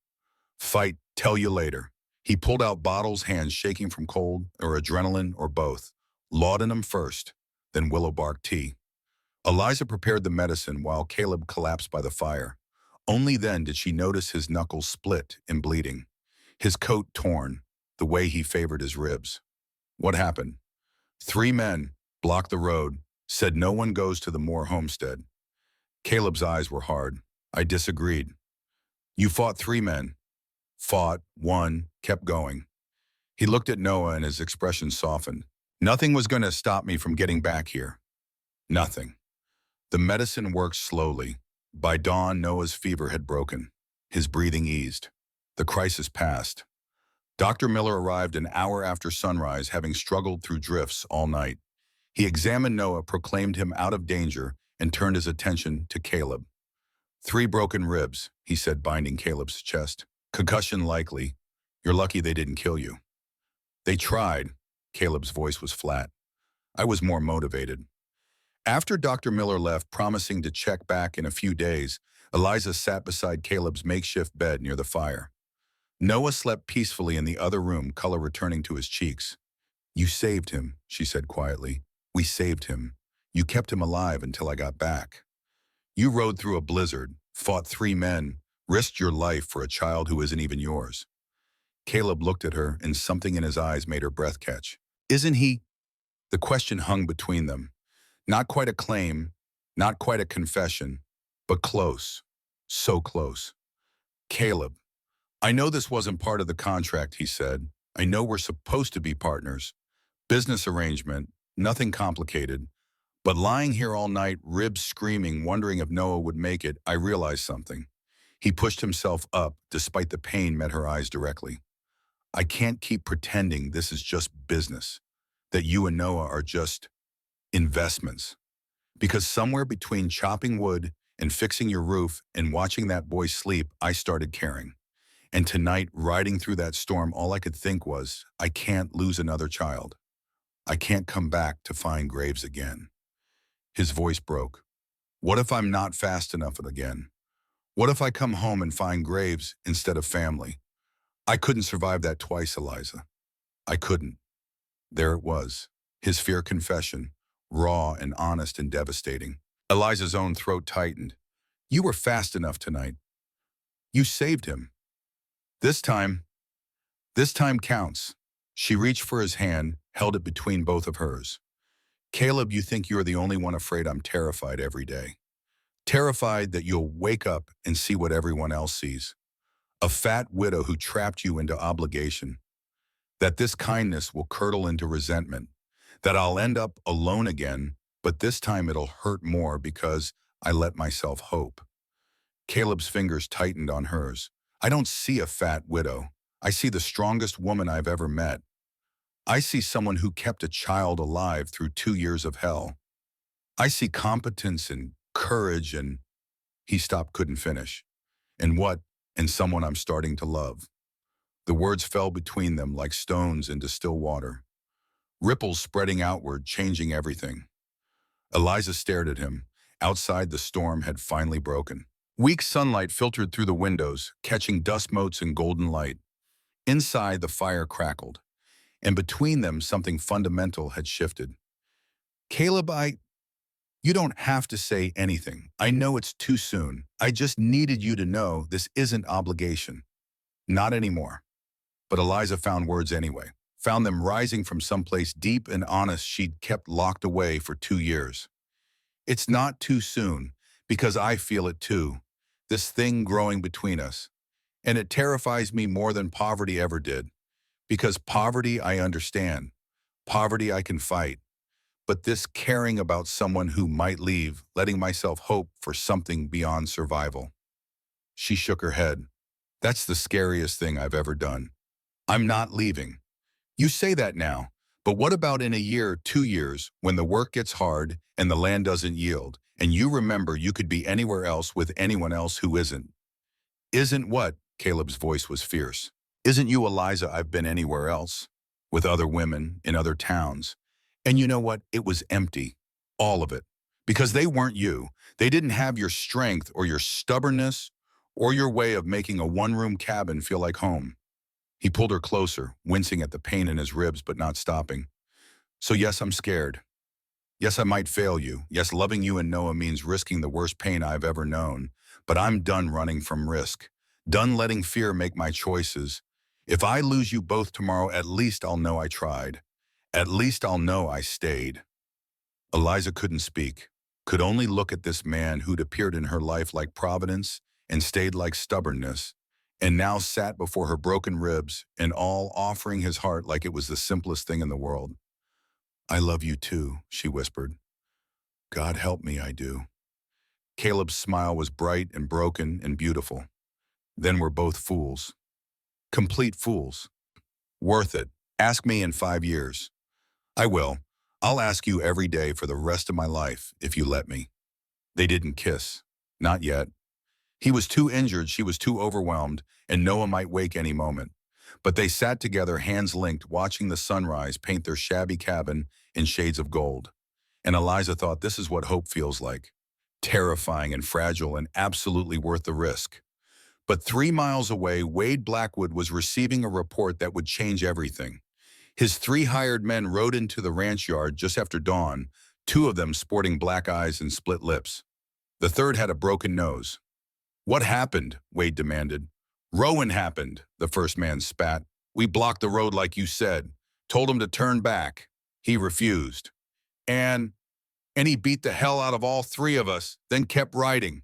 S1: "Fight, tell you later." He pulled out bottles, hands shaking from cold or adrenaline or both. Laudanum first, then willow bark tea. Eliza prepared the medicine while Caleb collapsed by the fire. Only then did she notice his knuckles split and bleeding. his coat torn, the way he favored his ribs. What happened? 3 men blocked the road, said no one goes to the Moore homestead. Caleb's eyes were hard. I disagreed. You fought 3 men. Fought, won, kept going. He looked at Noah and his expression softened. Nothing was going to stop me from getting back here. Nothing. The medicine worked slowly. By dawn, Noah's fever had broken. His breathing eased. The crisis passed. Dr. Miller arrived an hour after sunrise, having struggled through drifts all night. He examined Noah, proclaimed him out of danger, and turned his attention to Caleb. 3 broken ribs, he said, binding Caleb's chest. Concussion likely. You're lucky they didn't kill you. They tried. Caleb's voice was flat. I was more motivated. After Dr. Miller left, promising to check back in a few days, Eliza sat beside Caleb's makeshift bed near the fire. Noah slept peacefully in the other room, color returning to his cheeks. You saved him, she said quietly. We saved him. You kept him alive until I got back. You rode through a blizzard, fought 3 men, risked your life for a child who isn't even yours. Caleb looked at her, and something in his eyes made her breath catch. Isn't he? The question hung between them. Not quite a claim, not quite a confession, but close. So close. Caleb, I know this wasn't part of the contract, he said. I know we're supposed to be partners. Business arrangement, nothing complicated. But lying here all night, ribs screaming, wondering if Noah would make it, I realized something. He pushed himself up, despite the pain met her eyes directly. I can't keep pretending this is just business, that you and Noah are just investments. Because somewhere between chopping wood and fixing your roof and watching that boy sleep, I started caring. And tonight, riding through that storm, all I could think was, I can't lose another child. I can't come back to find graves again. His voice broke. What if I'm not fast enough again? What if I come home and find graves instead of family? I couldn't survive that twice, Eliza. I couldn't. There it was, his fear confession, raw and honest and devastating. Eliza's own throat tightened. You were fast enough tonight. You saved him. This time counts. She reached for his hand, held it between both of hers. Caleb, you think you're the only one afraid I'm terrified every day. Terrified that you'll wake up and see what everyone else sees. A fat widow who trapped you into obligation. That this kindness will curdle into resentment. That I'll end up alone again, but this time it'll hurt more because I let myself hope. Caleb's fingers tightened on hers. I don't see a fat widow. I see the strongest woman I've ever met. I see someone who kept a child alive through 2 years of hell. I see competence and courage and... He stopped, couldn't finish. And what? And someone I'm starting to love. The words fell between them like stones into still water. Ripples spreading outward, changing everything. Eliza stared at him. Outside, the storm had finally broken. Weak sunlight filtered through the windows, catching dust motes and golden light. Inside, the fire crackled. And between them, something fundamental had shifted. Caleb, you don't have to say anything. I know it's too soon. I just needed you to know this isn't obligation. Not anymore. But Eliza found words anyway. Found them rising from someplace deep and honest she'd kept locked away for 2 years. It's not too soon, because I feel it too. This thing growing between us. And it terrifies me more than poverty ever did. Because poverty I understand. Poverty I can fight. But this caring about someone who might leave, letting myself hope for something beyond survival. She shook her head. That's the scariest thing I've ever done. I'm not leaving. You say that now, but what about in a year, 2 years, when the work gets hard and the land doesn't yield, and you remember you could be anywhere else with anyone else who isn't? Isn't what? Caleb's voice was fierce. Isn't you, Eliza? I've been anywhere else, with other women, in other towns. And you know what? It was empty. All of it. Because they weren't you. They didn't have your strength or your stubbornness or your way of making a one-room cabin feel like home. He pulled her closer, wincing at the pain in his ribs but not stopping. So yes, I'm scared. Yes, I might fail you. Yes, loving you and Noah means risking the worst pain I've ever known. But I'm done running from risk. Done letting fear make my choices. If I lose you both tomorrow, at least I'll know I tried. At least I'll know I stayed. Eliza couldn't speak, could only look at this man who'd appeared in her life like providence and stayed like stubbornness, and now sat before her broken ribs and all offering his heart like it was the simplest thing in the world. I love you too, she whispered. God help me, I do. Caleb's smile was bright and broken and beautiful. Then we're both fools. Complete fools. Worth it. Ask me in 5 years. I will. I'll ask you every day for the rest of my life, if you let me. They didn't kiss. Not yet. He was too injured, she was too overwhelmed, and Noah might wake any moment. But they sat together, hands linked, watching the sunrise paint their shabby cabin in shades of gold. And Eliza thought, this is what hope feels like. Terrifying and fragile and absolutely worth the risk. But 3 miles away, Wade Blackwood was receiving a report that would change everything. His 3 hired men rode into the ranch yard just after dawn, 2 of them sporting black eyes and split lips. The third had a broken nose. What happened? Wade demanded. Rowan happened, the first man spat. We blocked the road like you said. Told him to turn back. He refused. And he beat the hell out of all 3 of us, then kept riding.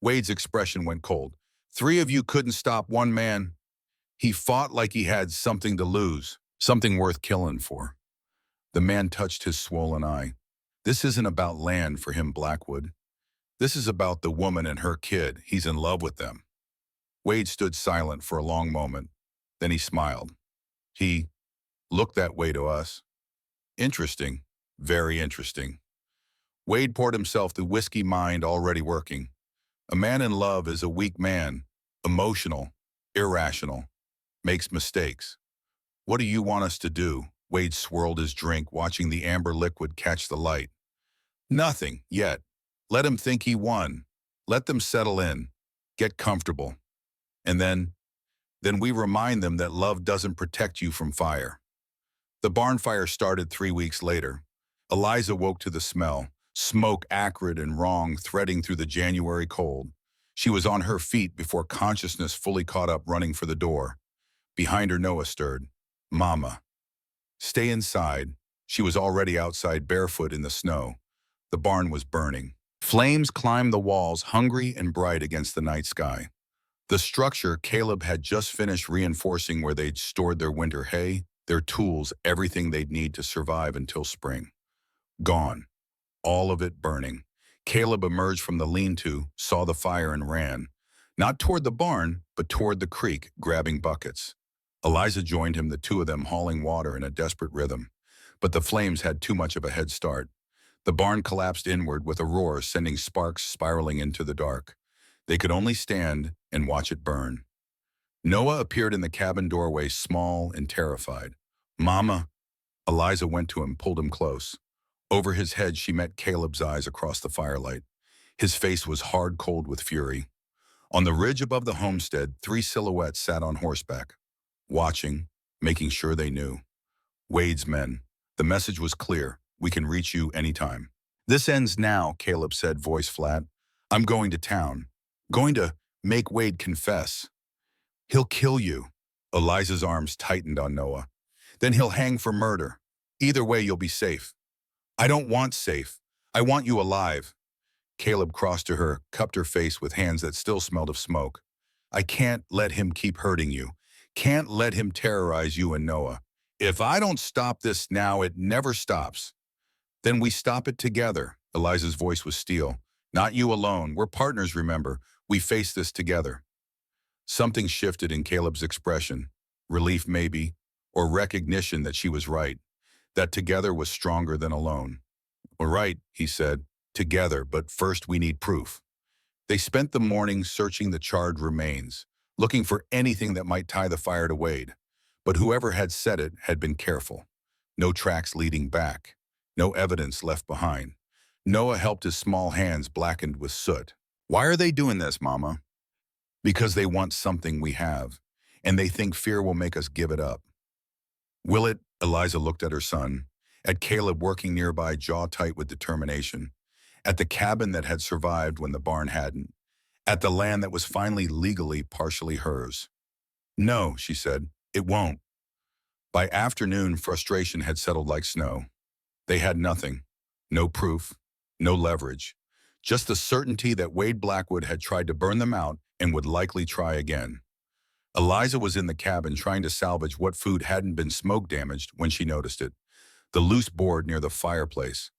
S1: Wade's expression went cold. 3 of you couldn't stop one man. He fought like he had something to lose, something worth killing for. The man touched his swollen eye. This isn't about land for him, Blackwood. This is about the woman and her kid. He's in love with them. Wade stood silent for a long moment. Then he smiled. He looked that way to us. Interesting. Very interesting. Wade poured himself the whiskey, mind already working. A man in love is a weak man, emotional, irrational, makes mistakes. What do you want us to do? Wade swirled his drink, watching the amber liquid catch the light. Nothing, yet. Let him think he won. Let them settle in. Get comfortable. And then we remind them that love doesn't protect you from fire. The barn fire started 3 weeks later. Eliza woke to the smell, smoke acrid and wrong threading through the January cold. She was on her feet before consciousness fully caught up, running for the door. Behind her, Noah stirred. Mama. Stay inside. She was already outside, barefoot in the snow. The barn was burning. Flames climbed the walls, hungry and bright against the night sky. The structure Caleb had just finished reinforcing, where they'd stored their winter hay, their tools, everything they'd need to survive until spring. Gone. All of it burning. Caleb emerged from the lean-to, saw the fire and ran. Not toward the barn, but toward the creek, grabbing buckets. Eliza joined him, the 2 of them hauling water in a desperate rhythm. But the flames had too much of a head start. The barn collapsed inward with a roar, sending sparks spiraling into the dark. They could only stand and watch it burn. Noah appeared in the cabin doorway, small and terrified. Mama. Eliza went to him, pulled him close. Over his head, she met Caleb's eyes across the firelight. His face was hard cold with fury. On the ridge above the homestead, 3 silhouettes sat on horseback, watching, making sure they knew. Wade's men. The message was clear. We can reach you anytime. This ends now, Caleb said, voice flat. I'm going to town. Going to make Wade confess. He'll kill you. Eliza's arms tightened on Noah. Then he'll hang for murder. Either way, you'll be safe. I don't want safe. I want you alive. Caleb crossed to her, cupped her face with hands that still smelled of smoke. I can't let him keep hurting you. Can't let him terrorize you and Noah. If I don't stop this now, it never stops. Then we stop it together. Eliza's voice was steel. Not you alone. We're partners, remember. We face this together. Something shifted in Caleb's expression. Relief, maybe, or recognition that she was right. That together was stronger than alone. We're right, he said. Together, but first we need proof. They spent the morning searching the charred remains, looking for anything that might tie the fire to Wade. But whoever had set it had been careful. No tracks leading back. No evidence left behind. Noah helped, his small hands blackened with soot. Why are they doing this, Mama? Because they want something we have, and they think fear will make us give it up. Will it? Eliza looked at her son, at Caleb working nearby, jaw tight with determination, at the cabin that had survived when the barn hadn't, at the land that was finally legally partially hers. No, she said, It won't. By afternoon, frustration had settled like snow. They had nothing. No proof. No leverage. Just the certainty that Wade Blackwood had tried to burn them out and would likely try again. Eliza was in the cabin trying to salvage what food hadn't been smoke damaged when she noticed it. The loose board near the fireplace.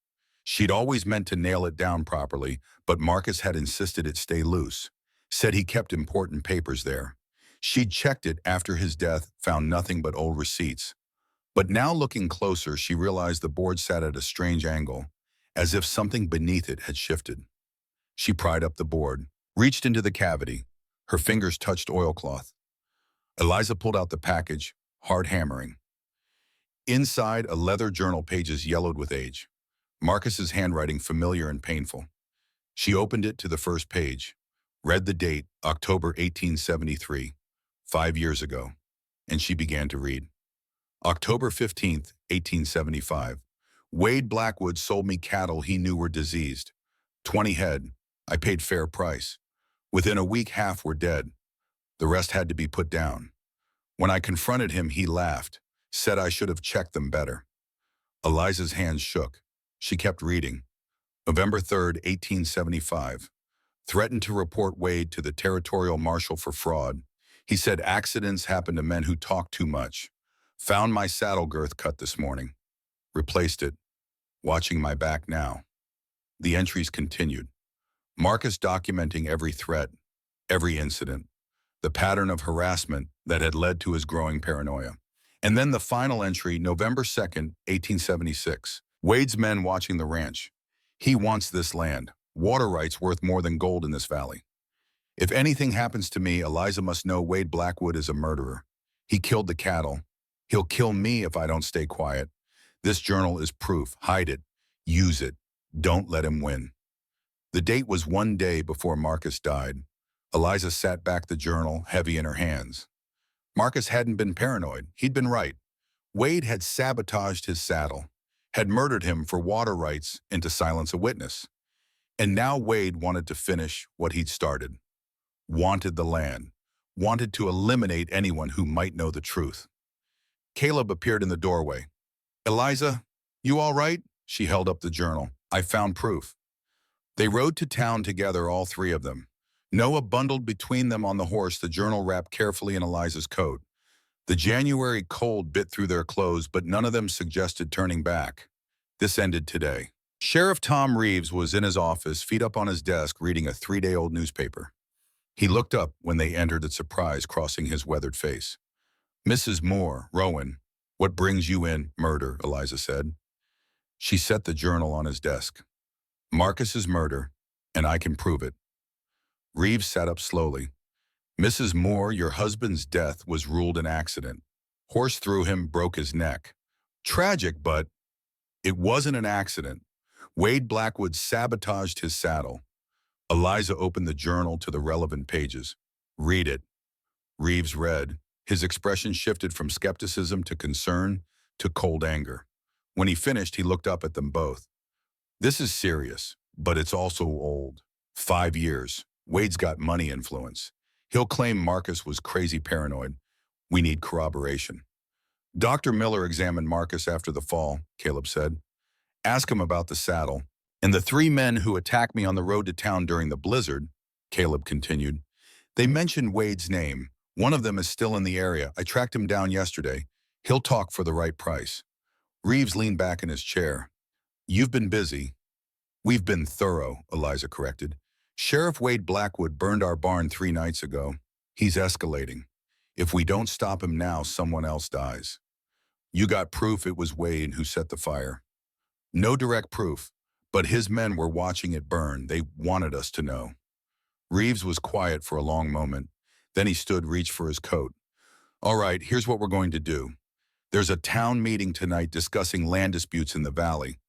S1: She'd always meant to nail it down properly, but Marcus had insisted it stay loose. Said he kept important papers there. She'd checked it after his death, found nothing but old receipts. But now looking closer, she realized the board sat at a strange angle, as if something beneath it had shifted. She pried up the board, reached into the cavity. Her fingers touched oilcloth. Eliza pulled out the package, hard hammering. Inside, a leather journal, pages yellowed with age. Marcus's handwriting familiar and painful. She opened it to the first page, read the date, October 1873, 5 years ago, and she began to read. October 15th, 1875. Wade Blackwood sold me cattle he knew were diseased. 20 head. I paid fair price. Within a week, half were dead. The rest had to be put down. When I confronted him, he laughed, said I should have checked them better. Eliza's hands shook. She kept reading. November 3rd, 1875. Threatened to report Wade to the territorial marshal for fraud. He said accidents happen to men who talk too much. Found my saddle girth cut this morning. Replaced it. Watching my back now. The entries continued. Marcus documenting every threat, every incident, the pattern of harassment that had led to his growing paranoia. And then the final entry, November 2nd, 1876. Wade's men watching the ranch. He wants this land. Water rights worth more than gold in this valley. If anything happens to me, Eliza must know Wade Blackwood is a murderer. He killed the cattle. He'll kill me if I don't stay quiet. This journal is proof. Hide it. Use it. Don't let him win. The date was 1 day before Marcus died. Eliza sat back the journal, heavy in her hands. Marcus hadn't been paranoid. He'd been right. Wade had sabotaged his saddle, had murdered him for water rights and to silence a witness. And now Wade wanted to finish what he'd started. Wanted the land. Wanted to eliminate anyone who might know the truth. Caleb appeared in the doorway. Eliza, you all right? She held up the journal. I found proof. They rode to town together, all three of them. Noah bundled between them on the horse, the journal wrapped carefully in Eliza's coat. The January cold bit through their clothes, but none of them suggested turning back. This ended today. Sheriff Tom Reeves was in his office, feet up on his desk, reading a 3-day-old newspaper. He looked up when they entered at surprise, crossing his weathered face. Mrs. Moore, Rowan, what brings you in? Murder, Eliza said. She set the journal on his desk. Marcus's murder, and I can prove it. Reeves sat up slowly. Mrs. Moore, your husband's death was ruled an accident. Horse threw him, broke his neck. Tragic, but it wasn't an accident. Wade Blackwood sabotaged his saddle. Eliza opened the journal to the relevant pages. Read it. Reeves read. His expression shifted from skepticism to concern to cold anger. When he finished, he looked up at them both. This is serious, but it's also old. 5 years. Wade's got money influence. He'll claim Marcus was crazy paranoid. We need corroboration. Dr. Miller examined Marcus after the fall, Caleb said. Ask him about the saddle. And the 3 men who attacked me on the road to town during the blizzard, Caleb continued. They mentioned Wade's name. One of them is still in the area. I tracked him down yesterday. He'll talk for the right price. Reeves leaned back in his chair. You've been busy. We've been thorough, Eliza corrected. Sheriff Wade Blackwood burned our barn 3 nights ago. He's escalating. If we don't stop him now, someone else dies. You got proof it was Wade who set the fire. No direct proof, but his men were watching it burn. They wanted us to know. Reeves was quiet for a long moment. Then he stood, reached for his coat. All right, here's what we're going to do. There's a town meeting tonight discussing land disputes in the valley.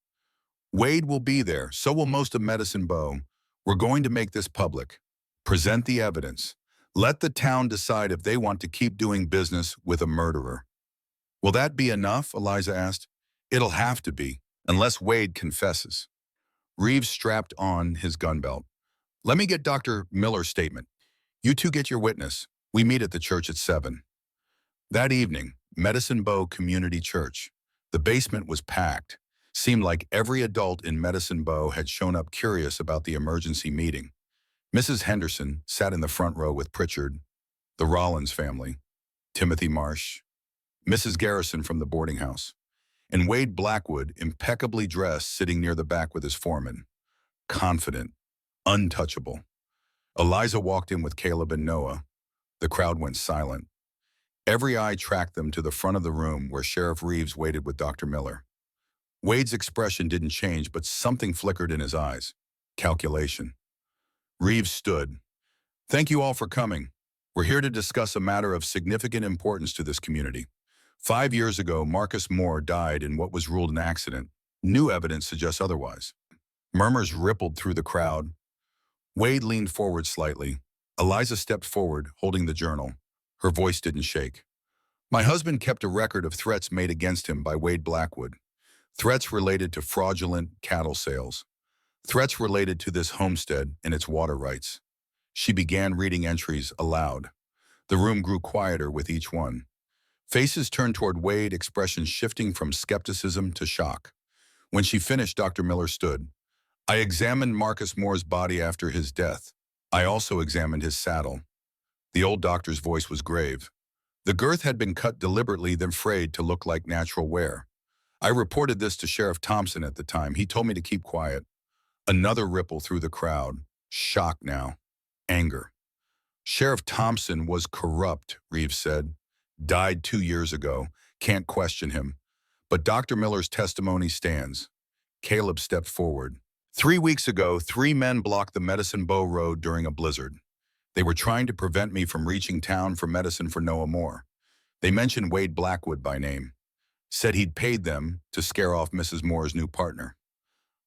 S1: Wade will be there, so will most of Medicine Bow. We're going to make this public. Present the evidence. Let the town decide if they want to keep doing business with a murderer. Will that be enough? Eliza asked. It'll have to be, unless Wade confesses. Reeves strapped on his gun belt. Let me get Dr. Miller's statement. You two get your witness. We meet at the church at 7. That evening, Medicine Bow Community Church. The basement was packed. Seemed like every adult in Medicine Bow had shown up curious about the emergency meeting. Mrs. Henderson sat in the front row with Pritchard, the Rollins family, Timothy Marsh, Mrs. Garrison from the boarding house, and Wade Blackwood, impeccably dressed, sitting near the back with his foreman, confident, untouchable. Eliza walked in with Caleb and Noah. The crowd went silent. Every eye tracked them to the front of the room where Sheriff Reeves waited with Dr. Miller. Wade's expression didn't change, but something flickered in his eyes. Calculation. Reeves stood. "Thank you all for coming. We're here to discuss a matter of significant importance to this community. 5 years ago, Marcus Moore died in what was ruled an accident. New evidence suggests otherwise." Murmurs rippled through the crowd. Wade leaned forward slightly. Eliza stepped forward, holding the journal. Her voice didn't shake. "My husband kept a record of threats made against him by Wade Blackwood. Threats related to fraudulent cattle sales. Threats related to this homestead and its water rights." She began reading entries aloud. The room grew quieter with each one. Faces turned toward Wade, expressions shifting from skepticism to shock. When she finished, Dr. Miller stood. "I examined Marcus Moore's body after his death. I also examined his saddle." The old doctor's voice was grave. "The girth had been cut deliberately, then frayed to look like natural wear. I reported this to Sheriff Thompson at the time. He told me to keep quiet." Another ripple through the crowd. Shock now. Anger. "Sheriff Thompson was corrupt," Reeves said. "Died 2 years ago. Can't question him. But Dr. Miller's testimony stands." Caleb stepped forward. 3 weeks ago, 3 men blocked the Medicine Bow Road during a blizzard. They were trying to prevent me from reaching town for medicine for Noah Moore. They mentioned Wade Blackwood by name. Said he'd paid them to scare off Mrs. Moore's new partner."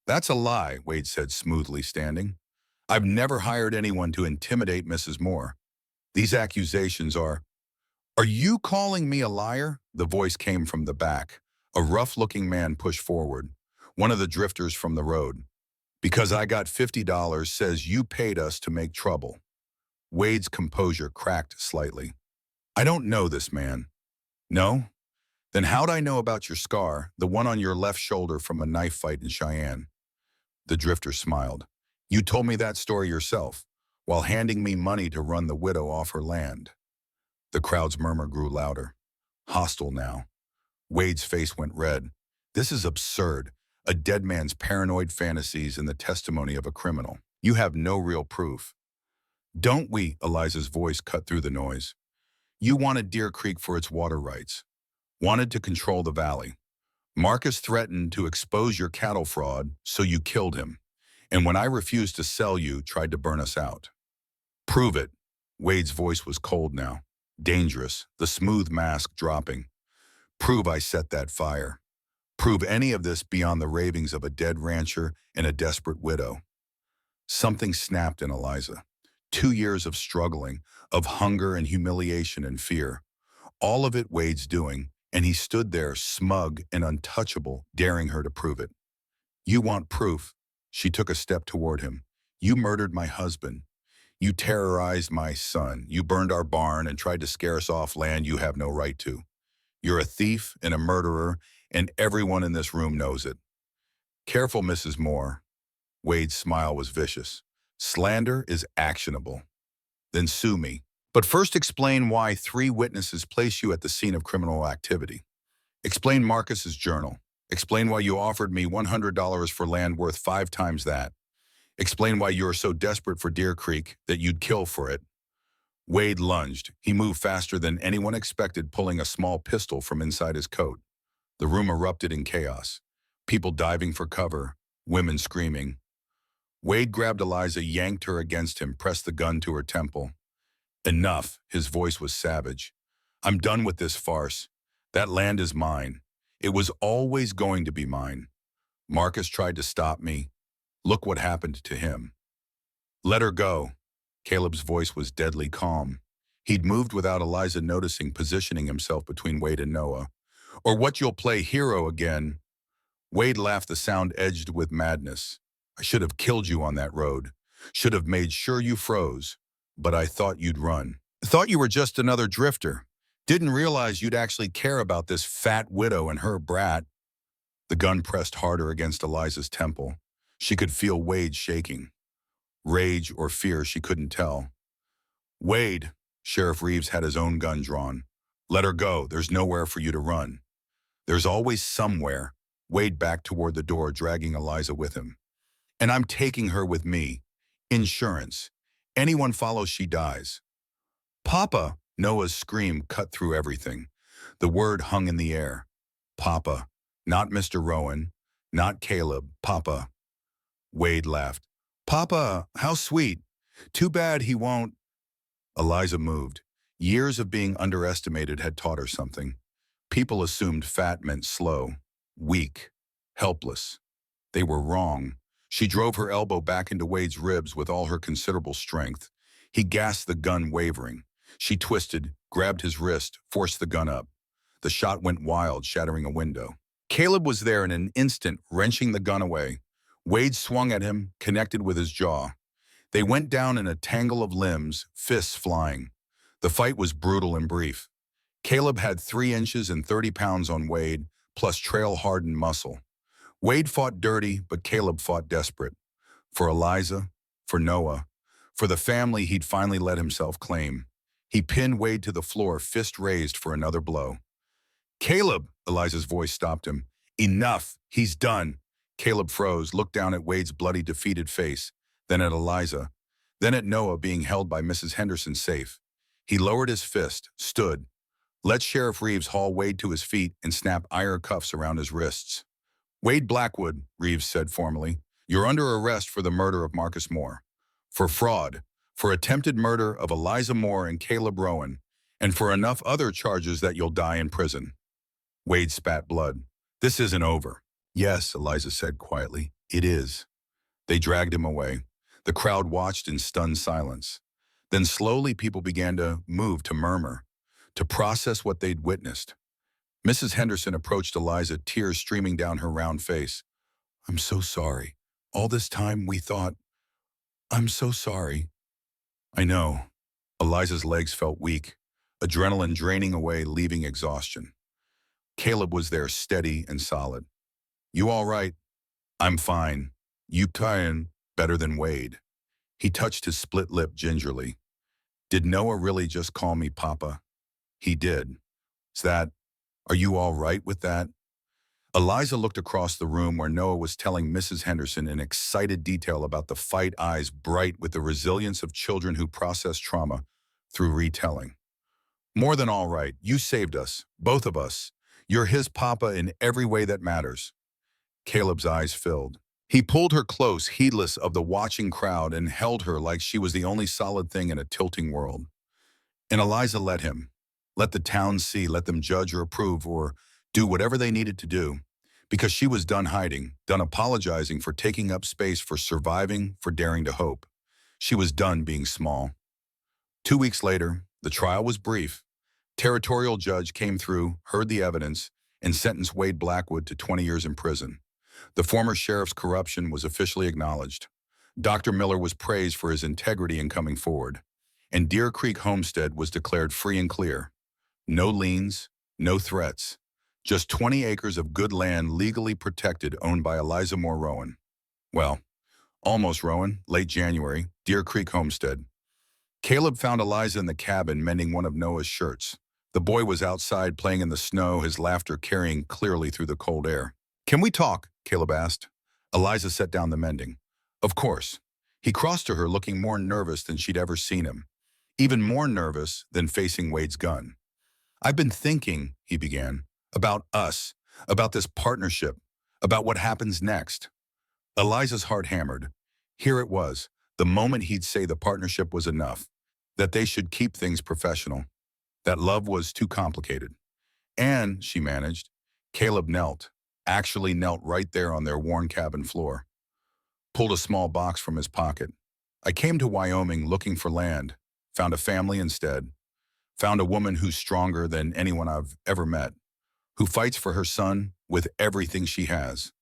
S1: "That's a lie," Wade said smoothly, standing. "I've never hired anyone to intimidate Mrs. Moore. These accusations are you calling me a liar?" The voice came from the back. A rough-looking man pushed forward, one of the drifters from the road. "Because I got $50 says you paid us to make trouble." Wade's composure cracked slightly. "I don't know this man." "No? Then how'd I know about your scar, the one on your left shoulder from a knife fight in Cheyenne?" The drifter smiled. "You told me that story yourself, while handing me money to run the widow off her land." The crowd's murmur grew louder. Hostile now. Wade's face went red. "This is absurd. A dead man's paranoid fantasies and the testimony of a criminal. You have no real proof." "Don't we?" Eliza's voice cut through the noise. "You wanted Deer Creek for its water rights. Wanted to control the valley. Marcus threatened to expose your cattle fraud, so you killed him. And when I refused to sell you, tried to burn us out." "Prove it." Wade's voice was cold now. Dangerous, the smooth mask dropping. "Prove I set that fire. Prove any of this beyond the ravings of a dead rancher and a desperate widow." Something snapped in Eliza. 2 years of struggling, of hunger and humiliation and fear. All of it Wade's doing, and he stood there smug and untouchable, daring her to prove it. "You want proof?" She took a step toward him. "You murdered my husband. You terrorized my son. You burned our barn and tried to scare us off land you have no right to. You're a thief and a murderer, and everyone in this room knows it." "Careful, Mrs. Moore." Wade's smile was vicious. "Slander is actionable. Then sue me. But first explain why 3 witnesses place you at the scene of criminal activity. Explain Marcus's journal. Explain why you offered me $100 for land worth 5 times that. Explain why you were so desperate for Deer Creek that you'd kill for it." Wade lunged. He moved faster than anyone expected, pulling a small pistol from inside his coat. The room erupted in chaos. People diving for cover, women screaming. Wade grabbed Eliza, yanked her against him, pressed the gun to her temple. "Enough." His voice was savage. "I'm done with this farce. That land is mine. It was always going to be mine. Marcus tried to stop me. Look what happened to him." "Let her go." Caleb's voice was deadly calm. He'd moved without Eliza noticing, positioning himself between Wade and Noah. "Or what you'll play hero again." Wade laughed, the sound edged with madness. "I should have killed you on that road. Should have made sure you froze. But I thought you'd run. Thought you were just another drifter. Didn't realize you'd actually care about this fat widow and her brat. The gun pressed harder against Eliza's temple. She could feel Wade shaking. Rage or fear, she couldn't tell. Wade, Sheriff Reeves had his own gun drawn. Let her go. There's nowhere for you to run. There's always somewhere. Wade backed toward the door, dragging Eliza with him. And I'm taking her with me. Insurance. Anyone follows, she dies. Papa, Noah's scream cut through everything. The word hung in the air. Papa. Not Mr. Rowan. Not Caleb. Papa. Wade laughed. Papa, how sweet. Too bad he won't. Eliza moved. Years of being underestimated had taught her something. People assumed fat meant slow, weak, helpless. They were wrong. She drove her elbow back into Wade's ribs with all her considerable strength. He gasped, the gun wavering. She twisted, grabbed his wrist, forced the gun up. The shot went wild, shattering a window. Caleb was there in an instant, wrenching the gun away. Wade swung at him, connected with his jaw. They went down in a tangle of limbs, fists flying. The fight was brutal and brief. Caleb had 3 inches and 30 pounds on Wade, plus trail-hardened muscle. Wade fought dirty, but Caleb fought desperate. For Eliza, for Noah, for the family he'd finally let himself claim. He pinned Wade to the floor, fist raised for another blow. Caleb, Eliza's voice stopped him. Enough, he's done. Caleb froze, looked down at Wade's bloody, defeated face, then at Eliza, then at Noah being held by Mrs. Henderson's safe. He lowered his fist, stood, let Sheriff Reeves haul Wade to his feet and snap iron cuffs around his wrists. Wade Blackwood, Reeves said formally, you're under arrest for the murder of Marcus Moore, for fraud, for attempted murder of Eliza Moore and Caleb Rowan, and for enough other charges that you'll die in prison. Wade spat blood. This isn't over. Yes, Eliza said quietly, it is. They dragged him away. The crowd watched in stunned silence. Then slowly people began to move, to murmur, to process what they'd witnessed. Mrs. Henderson approached Eliza, tears streaming down her round face. I'm so sorry. All this time we thought, I'm so sorry. I know. Eliza's legs felt weak, adrenaline draining away, leaving exhaustion. Caleb was there, steady and solid. You all right? I'm fine. You trying better than Wade. He touched his split lip gingerly. Did Noah really just call me Papa? He did. Are you all right with that? Eliza looked across the room where Noah was telling Mrs. Henderson in excited detail about the fight, eyes bright with the resilience of children who process trauma through retelling. More than all right, you saved us, both of us. You're his papa in every way that matters. Caleb's eyes filled. He pulled her close, heedless of the watching crowd, and held her like she was the only solid thing in a tilting world. And Eliza let him. Let the town see, let them judge or approve or do whatever they needed to do, because she was done hiding, done apologizing for taking up space, for surviving, for daring to hope. She was done being small. 2 weeks later, the trial was brief. Territorial judge came through, heard the evidence, and sentenced Wade Blackwood to 20 years in prison. The former sheriff's corruption was officially acknowledged. Dr. Miller was praised for his integrity in coming forward. And Deer Creek Homestead was declared free and clear. No liens, no threats. Just 20 acres of good land legally protected, owned by Eliza Moore Rowan. Well, almost Rowan, late January, Deer Creek Homestead. Caleb found Eliza in the cabin mending one of Noah's shirts. The boy was outside playing in the snow, his laughter carrying clearly through the cold air. Can we talk? Caleb asked. Eliza set down the mending. Of course. He crossed to her, looking more nervous than she'd ever seen him. Even more nervous than facing Wade's gun. I've been thinking, he began, about us, about this partnership, about what happens next. Eliza's heart hammered. Here it was, the moment he'd say the partnership was enough, that they should keep things professional, that love was too complicated. And, she managed, Caleb knelt, actually knelt right there on their worn cabin floor. Pulled a small box from his pocket. I came to Wyoming looking for land, found a family instead. Found a woman who's stronger than anyone I've ever met, who fights for her son with everything she has.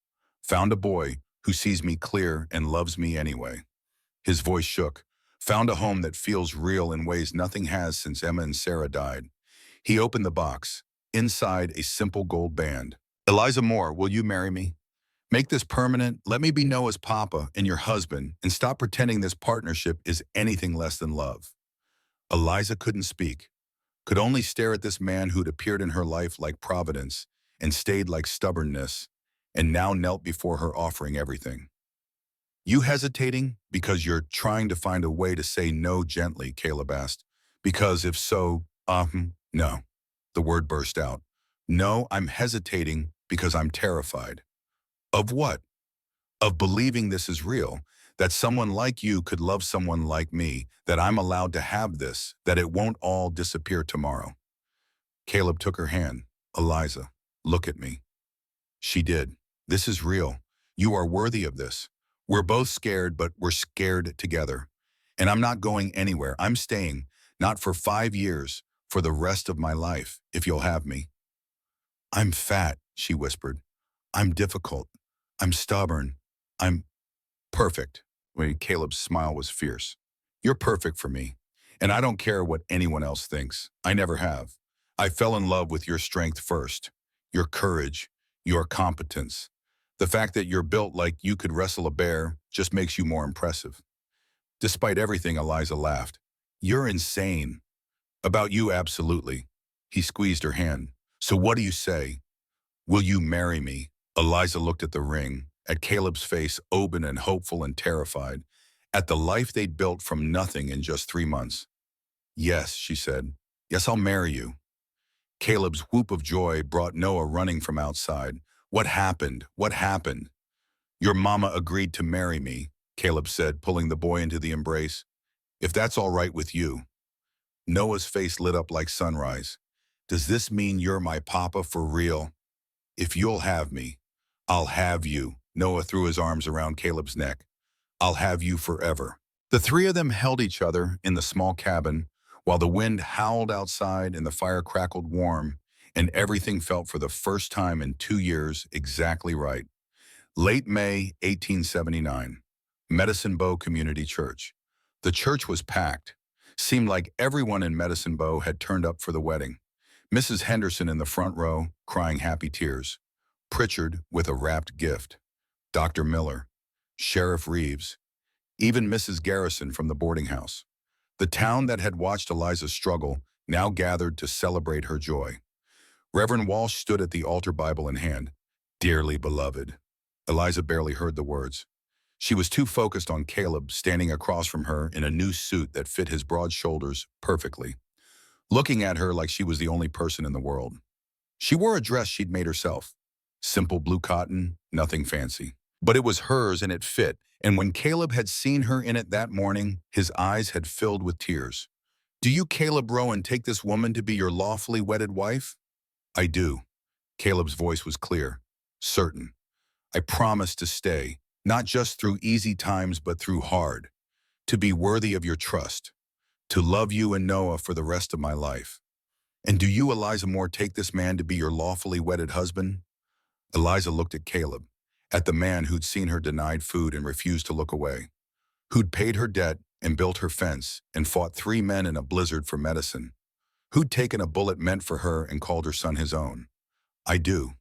S1: Found a boy who sees me clear and loves me anyway. His voice shook. Found a home that feels real in ways nothing has since Emma and Sarah died. He opened the box. Inside, a simple gold band. Eliza Moore, will you marry me? Make this permanent. Let me be Noah's papa and your husband, and stop pretending this partnership is anything less than love. Eliza couldn't speak, could only stare at this man who'd appeared in her life like providence and stayed like stubbornness, and now knelt before her offering everything. You hesitating because you're trying to find a way to say no gently, Caleb asked. Because if so, no. The word burst out. No, I'm hesitating because I'm terrified. Of what? Of believing this is real, that someone like you could love someone like me, that I'm allowed to have this, that it won't all disappear tomorrow. Caleb took her hand. Eliza, look at me. She did. This is real. You are worthy of this. We're both scared, but we're scared together. And I'm not going anywhere. I'm staying, not for 5 years, for the rest of my life, if you'll have me. I'm fat, she whispered. I'm difficult. I'm stubborn. I'm perfect. Caleb's smile was fierce. You're perfect for me. And I don't care what anyone else thinks. I never have. I fell in love with your strength first. Your courage. Your competence. The fact that you're built like you could wrestle a bear just makes you more impressive. Despite everything, Eliza laughed. You're insane. About you, absolutely. He squeezed her hand. So what do you say? Will you marry me? Eliza looked at the ring, at Caleb's face open and hopeful and terrified, at the life they'd built from nothing in just 3 months. Yes, she said. Yes, I'll marry you. Caleb's whoop of joy brought Noah running from outside. What happened? What happened? Your mama agreed to marry me, Caleb said, pulling the boy into the embrace. If that's all right with you. Noah's face lit up like sunrise. Does this mean you're my papa for real? If you'll have me, I'll have you. Noah threw his arms around Caleb's neck. I'll have you forever. The three of them held each other in the small cabin while the wind howled outside and the fire crackled warm, and everything felt for the first time in 2 years exactly right. Late May 1879, Medicine Bow Community Church. The church was packed. Seemed like everyone in Medicine Bow had turned up for the wedding. Mrs. Henderson in the front row, crying happy tears. Pritchard with a wrapped gift. Dr. Miller. Sheriff Reeves. Even Mrs. Garrison from the boarding house. The town that had watched Eliza's struggle now gathered to celebrate her joy. Reverend Walsh stood at the altar, Bible in hand. Dearly beloved. Eliza barely heard the words. She was too focused on Caleb standing across from her in a new suit that fit his broad shoulders perfectly, looking at her like she was the only person in the world. She wore a dress she'd made herself. Simple blue cotton, nothing fancy. But it was hers and it fit, and when Caleb had seen her in it that morning, his eyes had filled with tears. Do you, Caleb Rowan, take this woman to be your lawfully wedded wife? I do. Caleb's voice was clear, certain. I promise to stay, not just through easy times but through hard, to be worthy of your trust, to love you and Noah for the rest of my life. And do you, Eliza Moore, take this man to be your lawfully wedded husband? Eliza looked at Caleb, at the man who'd seen her denied food and refused to look away, who'd paid her debt and built her fence and fought 3 men in a blizzard for medicine, who'd taken a bullet meant for her and called her son his own. I do.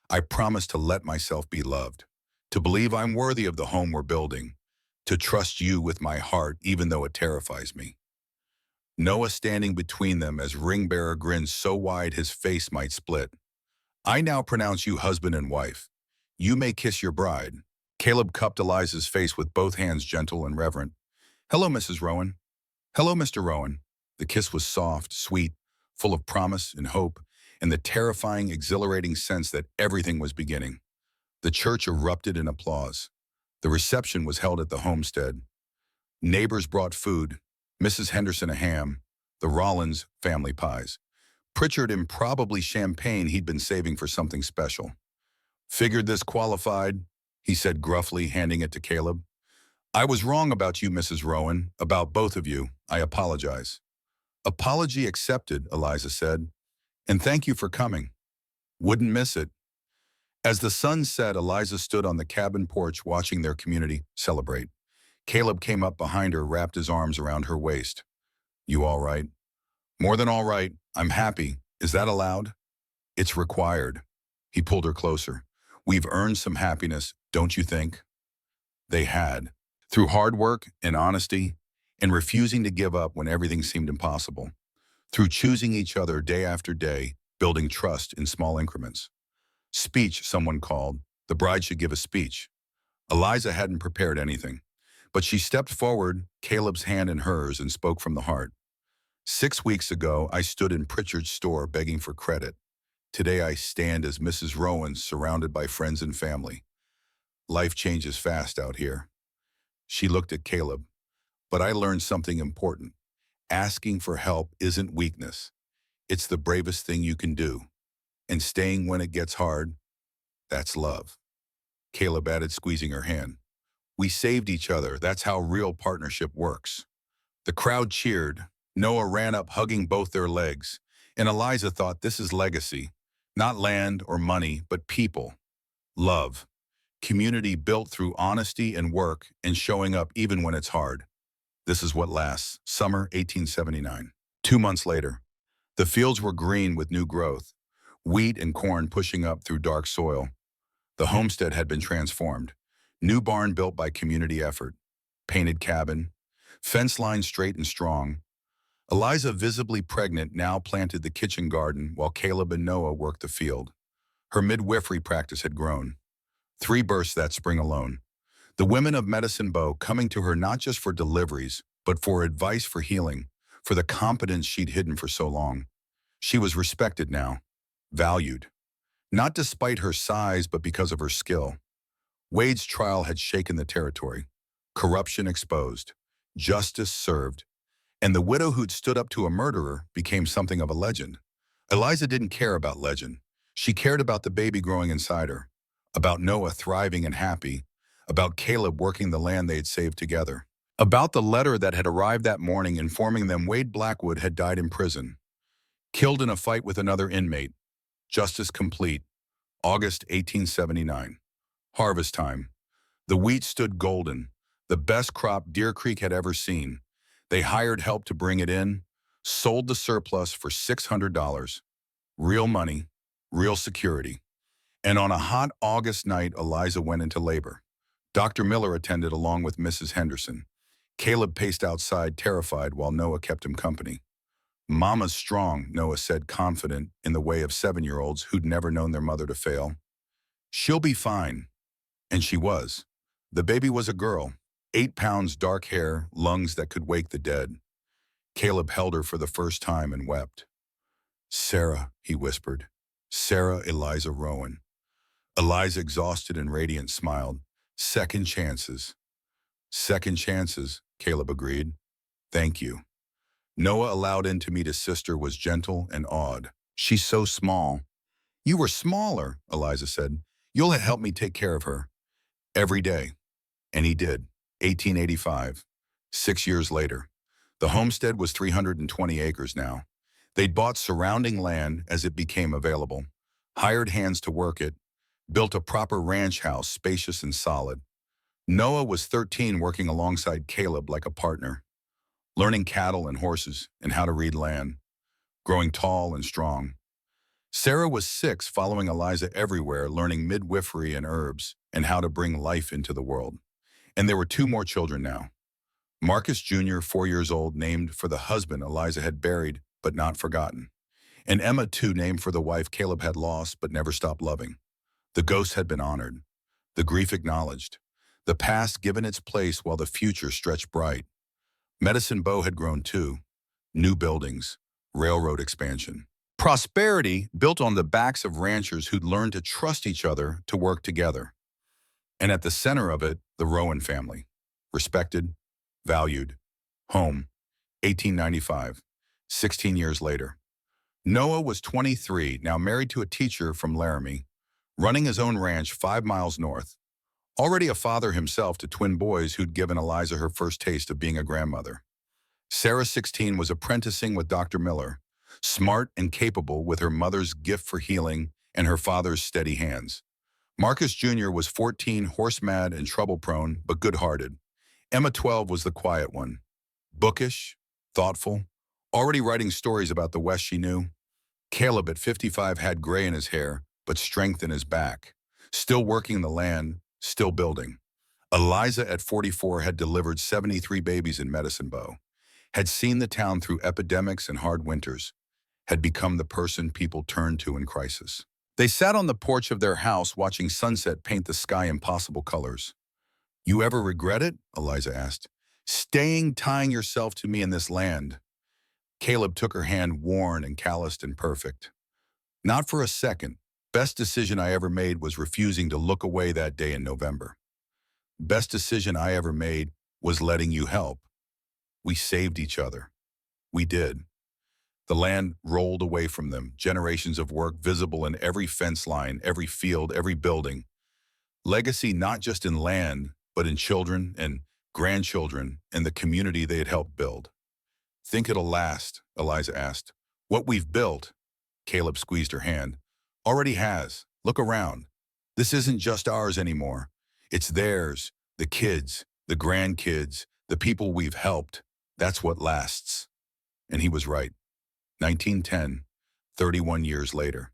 S1: I promise to let myself be loved, to believe I'm worthy of the home we're building, to trust you with my heart even though it terrifies me. Noah standing between them as Ringbearer grinned so wide his face might split. I now pronounce you husband and wife. You may kiss your bride. Caleb cupped Eliza's face with both hands, gentle and reverent. Hello, Mrs. Rowan. Hello, Mr. Rowan. The kiss was soft, sweet, full of promise and hope, and the terrifying, exhilarating sense that everything was beginning. The church erupted in applause. The reception was held at the homestead. Neighbors brought food, Mrs. Henderson a ham, the Rollins family pies. Pritchard improbably champagne he'd been saving for something special. Figured this qualified, he said gruffly, handing it to Caleb. I was wrong about you, Mrs. Rowan, about both of you. I apologize. Apology accepted, Eliza said. And thank you for coming. Wouldn't miss it. As the sun set, Eliza stood on the cabin porch watching their community celebrate. Caleb came up behind her, wrapped his arms around her waist. You all right? More than all right. I'm happy. Is that allowed? It's required. He pulled her closer. We've earned some happiness, don't you think? They had. Through hard work and honesty, and refusing to give up when everything seemed impossible. Through choosing each other day after day, building trust in small increments. Speech, someone called. The bride should give a speech. Eliza hadn't prepared anything, but she stepped forward, Caleb's hand in hers, and spoke from the heart. 6 weeks ago, I stood in Pritchard's store begging for credit. Today I stand as Mrs. Rowan, surrounded by friends and family. Life changes fast out here. She looked at Caleb. But I learned something important. Asking for help isn't weakness. It's the bravest thing you can do. And staying when it gets hard, that's love. Caleb added, squeezing her hand. We saved each other. That's how real partnership works. The crowd cheered. Noah ran up, hugging both their legs. And Eliza thought, this is legacy. Not land or money, but people. Love. Community built through honesty and work and showing up even when it's hard. This is what lasts. Summer 1879. 2 months later. The fields were green with new growth. Wheat and corn pushing up through dark soil. The homestead had been transformed. New barn built by community effort. Painted cabin. Fence line straight and strong. Eliza, visibly pregnant, now planted the kitchen garden while Caleb and Noah worked the field. Her midwifery practice had grown. 3 births that spring alone. The women of Medicine Bow coming to her not just for deliveries, but for advice for healing, for the competence she'd hidden for so long. She was respected now, valued. Not despite her size, but because of her skill. Wade's trial had shaken the territory. Corruption exposed. Justice served. And the widow who'd stood up to a murderer became something of a legend. Eliza didn't care about legend. She cared about the baby growing inside her, about Noah thriving and happy, about Caleb working the land they'd saved together, about the letter that had arrived that morning informing them Wade Blackwood had died in prison, killed in a fight with another inmate. Justice complete. August 1879. Harvest time. The wheat stood golden, the best crop Deer Creek had ever seen. They hired help to bring it in, sold the surplus for $600. Real money, real security. And on a hot August night, Eliza went into labor. Dr. Miller attended along with Mrs. Henderson. Caleb paced outside, terrified, while Noah kept him company. Mama's strong, Noah said, confident in the way of 7-year-olds who'd never known their mother to fail. She'll be fine. And she was. The baby was a girl. 8 pounds, dark hair, lungs that could wake the dead. Caleb held her for the first time and wept. Sarah, he whispered. Sarah Eliza Rowan. Eliza, exhausted and radiant, smiled. Second chances. Second chances, Caleb agreed. Thank you. Noah, allowed in to meet his sister, was gentle and awed. She's so small. You were smaller, Eliza said. You'll help me take care of her. Every day. And he did. 1885. 6 years later. The homestead was 320 acres now. They'd bought surrounding land as it became available, hired hands to work it, built a proper ranch house, spacious and solid. Noah was 13, working alongside Caleb like a partner, learning cattle and horses and how to read land, growing tall and strong. Sarah was 6, following Eliza everywhere, learning midwifery and herbs and how to bring life into the world. And there were 2 more children now. Marcus Jr., 4 years old, named for the husband Eliza had buried but not forgotten. And Emma, 2, named for the wife Caleb had lost but never stopped loving. The ghost had been honored, the grief acknowledged, the past given its place while the future stretched bright. Medicine Bow had grown too. New buildings, railroad expansion. Prosperity built on the backs of ranchers who'd learned to trust each other to work together. And at the center of it, the Rowan family. Respected, valued. Home. 1895. 16 years later. Noah was 23, now married to a teacher from Laramie, running his own ranch 5 miles north. Already a father himself to twin boys who'd given Eliza her first taste of being a grandmother. Sarah, 16, was apprenticing with Dr. Miller, smart and capable with her mother's gift for healing and her father's steady hands. Marcus Jr. was 14, horse-mad and trouble-prone, but good-hearted. Emma, 12, was the quiet one, bookish, thoughtful, already writing stories about the West she knew. Caleb at 55 had gray in his hair, but strength in his back. Still working the land, still building. Eliza at 44 had delivered 73 babies in Medicine Bow, had seen the town through epidemics and hard winters, had become the person people turned to in crisis. They sat on the porch of their house watching sunset paint the sky impossible colors. "You ever regret it?" Eliza asked. Tying yourself to me in this land." Caleb took her hand, worn and calloused and perfect. "Not for a second. Best decision I ever made was refusing to look away that day in November. Best decision I ever made was letting you help. We saved each other. We did." The land rolled away from them, generations of work visible in every fence line, every field, every building. Legacy not just in land, but in children and grandchildren and the community they had helped build. "Think it'll last?" Eliza asked. "What we've built," Caleb squeezed her hand, "already has. Look around. This isn't just ours anymore. It's theirs, the kids, the grandkids, the people we've helped. That's what lasts." And he was right. 1910, 31 years later.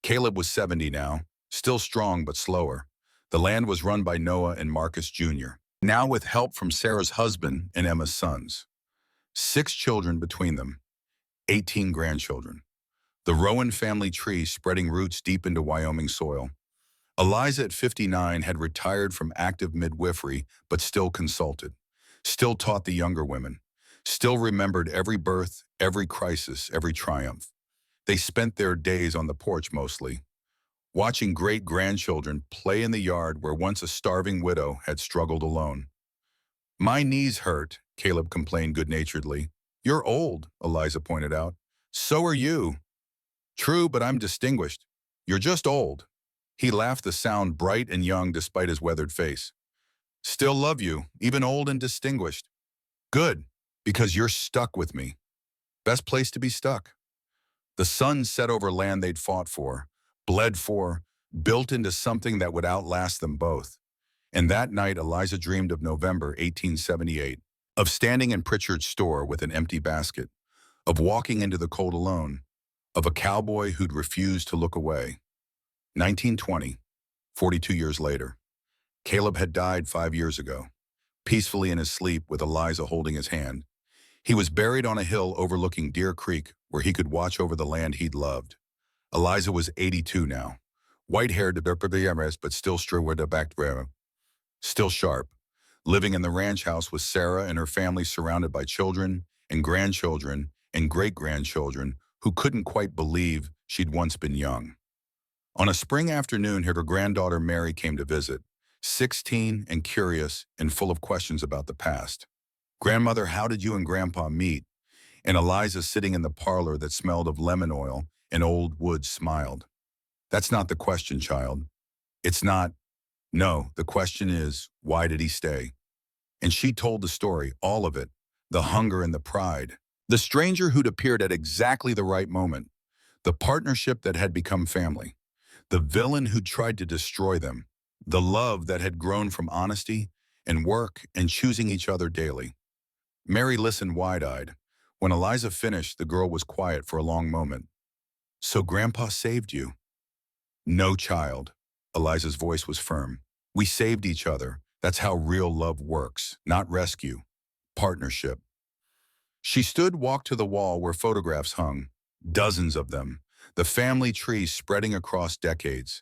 S1: Caleb was 70 now, still strong but slower. The land was run by Noah and Marcus Jr., now with help from Sarah's husband and Emma's sons. 6 children between them, 18 grandchildren. The Rowan family tree spreading roots deep into Wyoming soil. Eliza at 59 had retired from active midwifery, but still consulted, still taught the younger women, still remembered every birth, every crisis, every triumph. They spent their days on the porch mostly, watching great-grandchildren play in the yard where once a starving widow had struggled alone. "My knees hurt," Caleb complained good-naturedly. "You're old," Eliza pointed out. "So are you." "True, but I'm distinguished." "You're just old." He laughed, the sound bright and young despite his weathered face. "Still love you, even old and distinguished." "Good, because you're stuck with me." Best place to be stuck. The sun set over land they'd fought for, bled for, built into something that would outlast them both. And that night, Eliza dreamed of November 1878, of standing in Pritchard's store with an empty basket, of walking into the cold alone, of a cowboy who'd refused to look away. 1920, 42 years later. Caleb had died 5 years ago, peacefully in his sleep with Eliza holding his hand. He was buried on a hill overlooking Deer Creek, where he could watch over the land he'd loved. Eliza was 82 now, white-haired but still still sharp, living in the ranch house with Sarah and her family, surrounded by children and grandchildren and great-grandchildren who couldn't quite believe she'd once been young. On a spring afternoon, her granddaughter Mary came to visit, 16 and curious and full of questions about the past. "Grandmother, how did you and Grandpa meet?" And Eliza, sitting in the parlor that smelled of lemon oil and old wood, smiled. "That's not the question, child. It's not. No, the question is, why did he stay?" And she told the story, all of it, the hunger and the pride, the stranger who'd appeared at exactly the right moment, the partnership that had become family, the villain who'd tried to destroy them, the love that had grown from honesty and work and choosing each other daily. Mary listened wide-eyed. When Eliza finished, the girl was quiet for a long moment. "So Grandpa saved you?" "No, child." Eliza's voice was firm. "We saved each other. That's how real love works. Not rescue. Partnership." She walked to the wall where photographs hung, dozens of them, the family tree spreading across decades.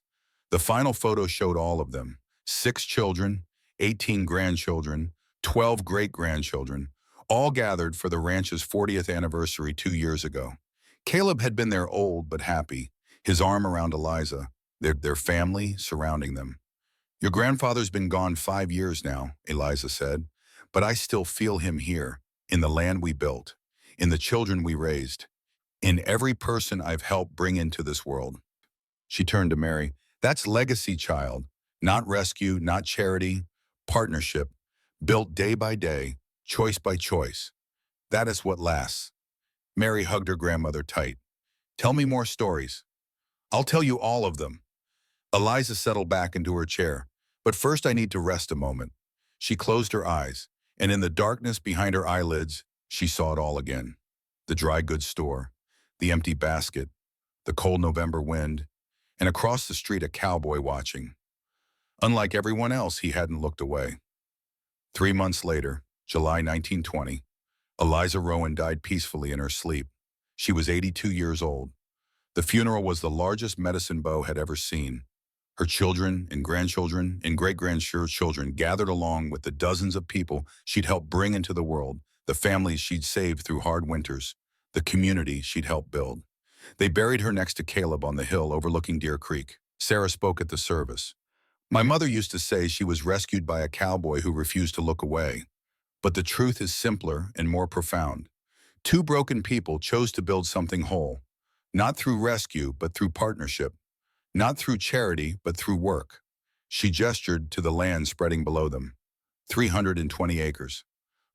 S1: The final photo showed all of them, 6 children, 18 grandchildren, 12 great-grandchildren, all gathered for the ranch's 40th anniversary 2 years ago. Caleb had been there, old but happy, his arm around Eliza, their family surrounding them. "Your grandfather's been gone 5 years now," Eliza said, "but I still feel him here, in the land we built, in the children we raised, in every person I've helped bring into this world." She turned to Mary. "That's legacy, child. Not rescue, not charity. Partnership, built day by day, choice by choice. That is what lasts." Mary hugged her grandmother tight. "Tell me more stories." "I'll tell you all of them." Eliza settled back into her chair. "But first I need to rest a moment." She closed her eyes, and in the darkness behind her eyelids, she saw it all again. The dry goods store, the empty basket, the cold November wind, and across the street a cowboy watching. Unlike everyone else, he hadn't looked away. 3 months later, July 1920, Eliza Rowan died peacefully in her sleep. She was 82 years old. The funeral was the largest Medicine Bow had ever seen. Her children and grandchildren and great-grandchildren gathered along with the dozens of people she'd helped bring into the world, the families she'd saved through hard winters, the community she'd helped build. They buried her next to Caleb on the hill overlooking Deer Creek. Sarah spoke at the service. My mother used to say she was rescued by a cowboy who refused to look away. But the truth is simpler and more profound. Two broken people chose to build something whole, not through rescue, but through partnership, not through charity, but through work. She gestured to the land spreading below them. 320 acres.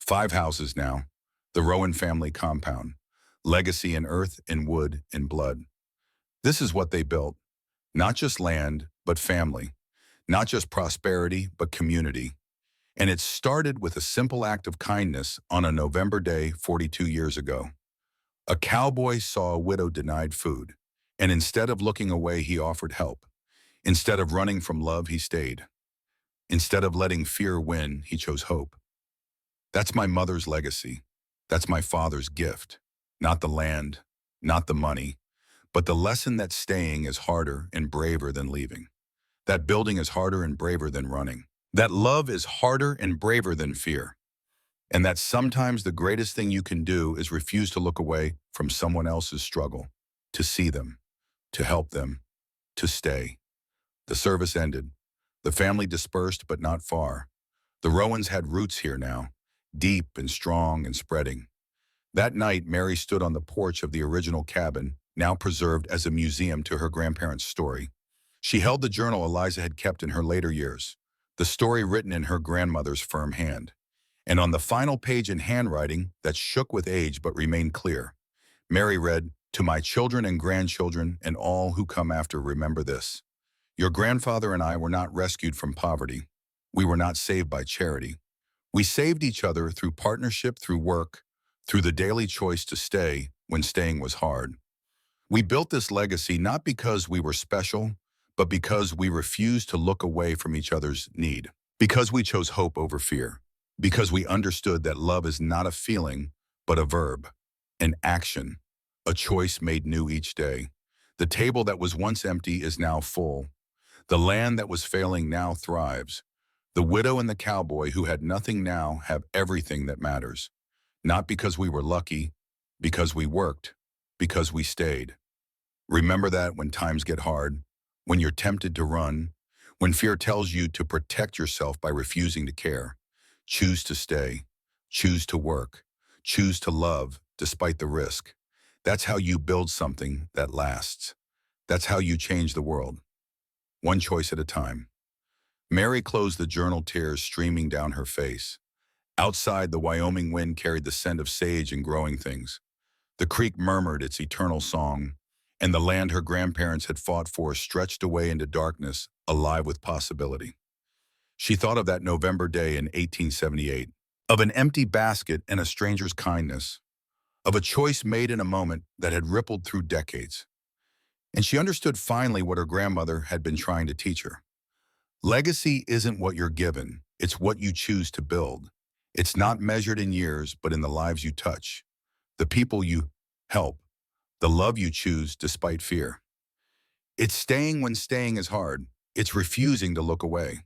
S1: 5 houses now. The Rowan family compound. Legacy in earth and wood and blood. This is what they built. Not just land, but family. Not just prosperity, but community. And it started with a simple act of kindness on a November day 42 years ago. A cowboy saw a widow denied food, and instead of looking away, he offered help. Instead of running from love, he stayed. Instead of letting fear win, he chose hope. That's my mother's legacy. That's my father's gift. Not the land, not the money, but the lesson that staying is harder and braver than leaving. That building is harder and braver than running. That love is harder and braver than fear. And that sometimes the greatest thing you can do is refuse to look away from someone else's struggle, to see them, to help them, to stay. The service ended. The family dispersed, but not far. The Rowans had roots here now, deep and strong and spreading. That night, Mary stood on the porch of the original cabin, now preserved as a museum to her grandparents' story. She held the journal Eliza had kept in her later years, the story written in her grandmother's firm hand. And on the final page in handwriting that shook with age but remained clear, Mary read, "To my children and grandchildren and all who come after, remember this. Your grandfather and I were not rescued from poverty. We were not saved by charity. We saved each other through partnership, through work, through the daily choice to stay when staying was hard. We built this legacy not because we were special, but because we refused to look away from each other's need. Because we chose hope over fear. Because we understood that love is not a feeling, but a verb, an action, a choice made new each day. The table that was once empty is now full. The land that was failing now thrives. The widow and the cowboy who had nothing now have everything that matters. Not because we were lucky, because we worked, because we stayed. Remember that when times get hard, when you're tempted to run, when fear tells you to protect yourself by refusing to care. Choose to stay, choose to work, choose to love despite the risk. That's how you build something that lasts. That's how you change the world. One choice at a time. Mary closed the journal, tears streaming down her face. Outside, the Wyoming wind carried the scent of sage and growing things. The creek murmured its eternal song, and the land her grandparents had fought for stretched away into darkness, alive with possibility. She thought of that November day in 1878, of an empty basket and a stranger's kindness, of a choice made in a moment that had rippled through decades. And she understood finally what her grandmother had been trying to teach her. Legacy isn't what you're given, it's what you choose to build. It's not measured in years, but in the lives you touch, the people you help, the love you choose despite fear. It's staying when staying is hard. It's refusing to look away.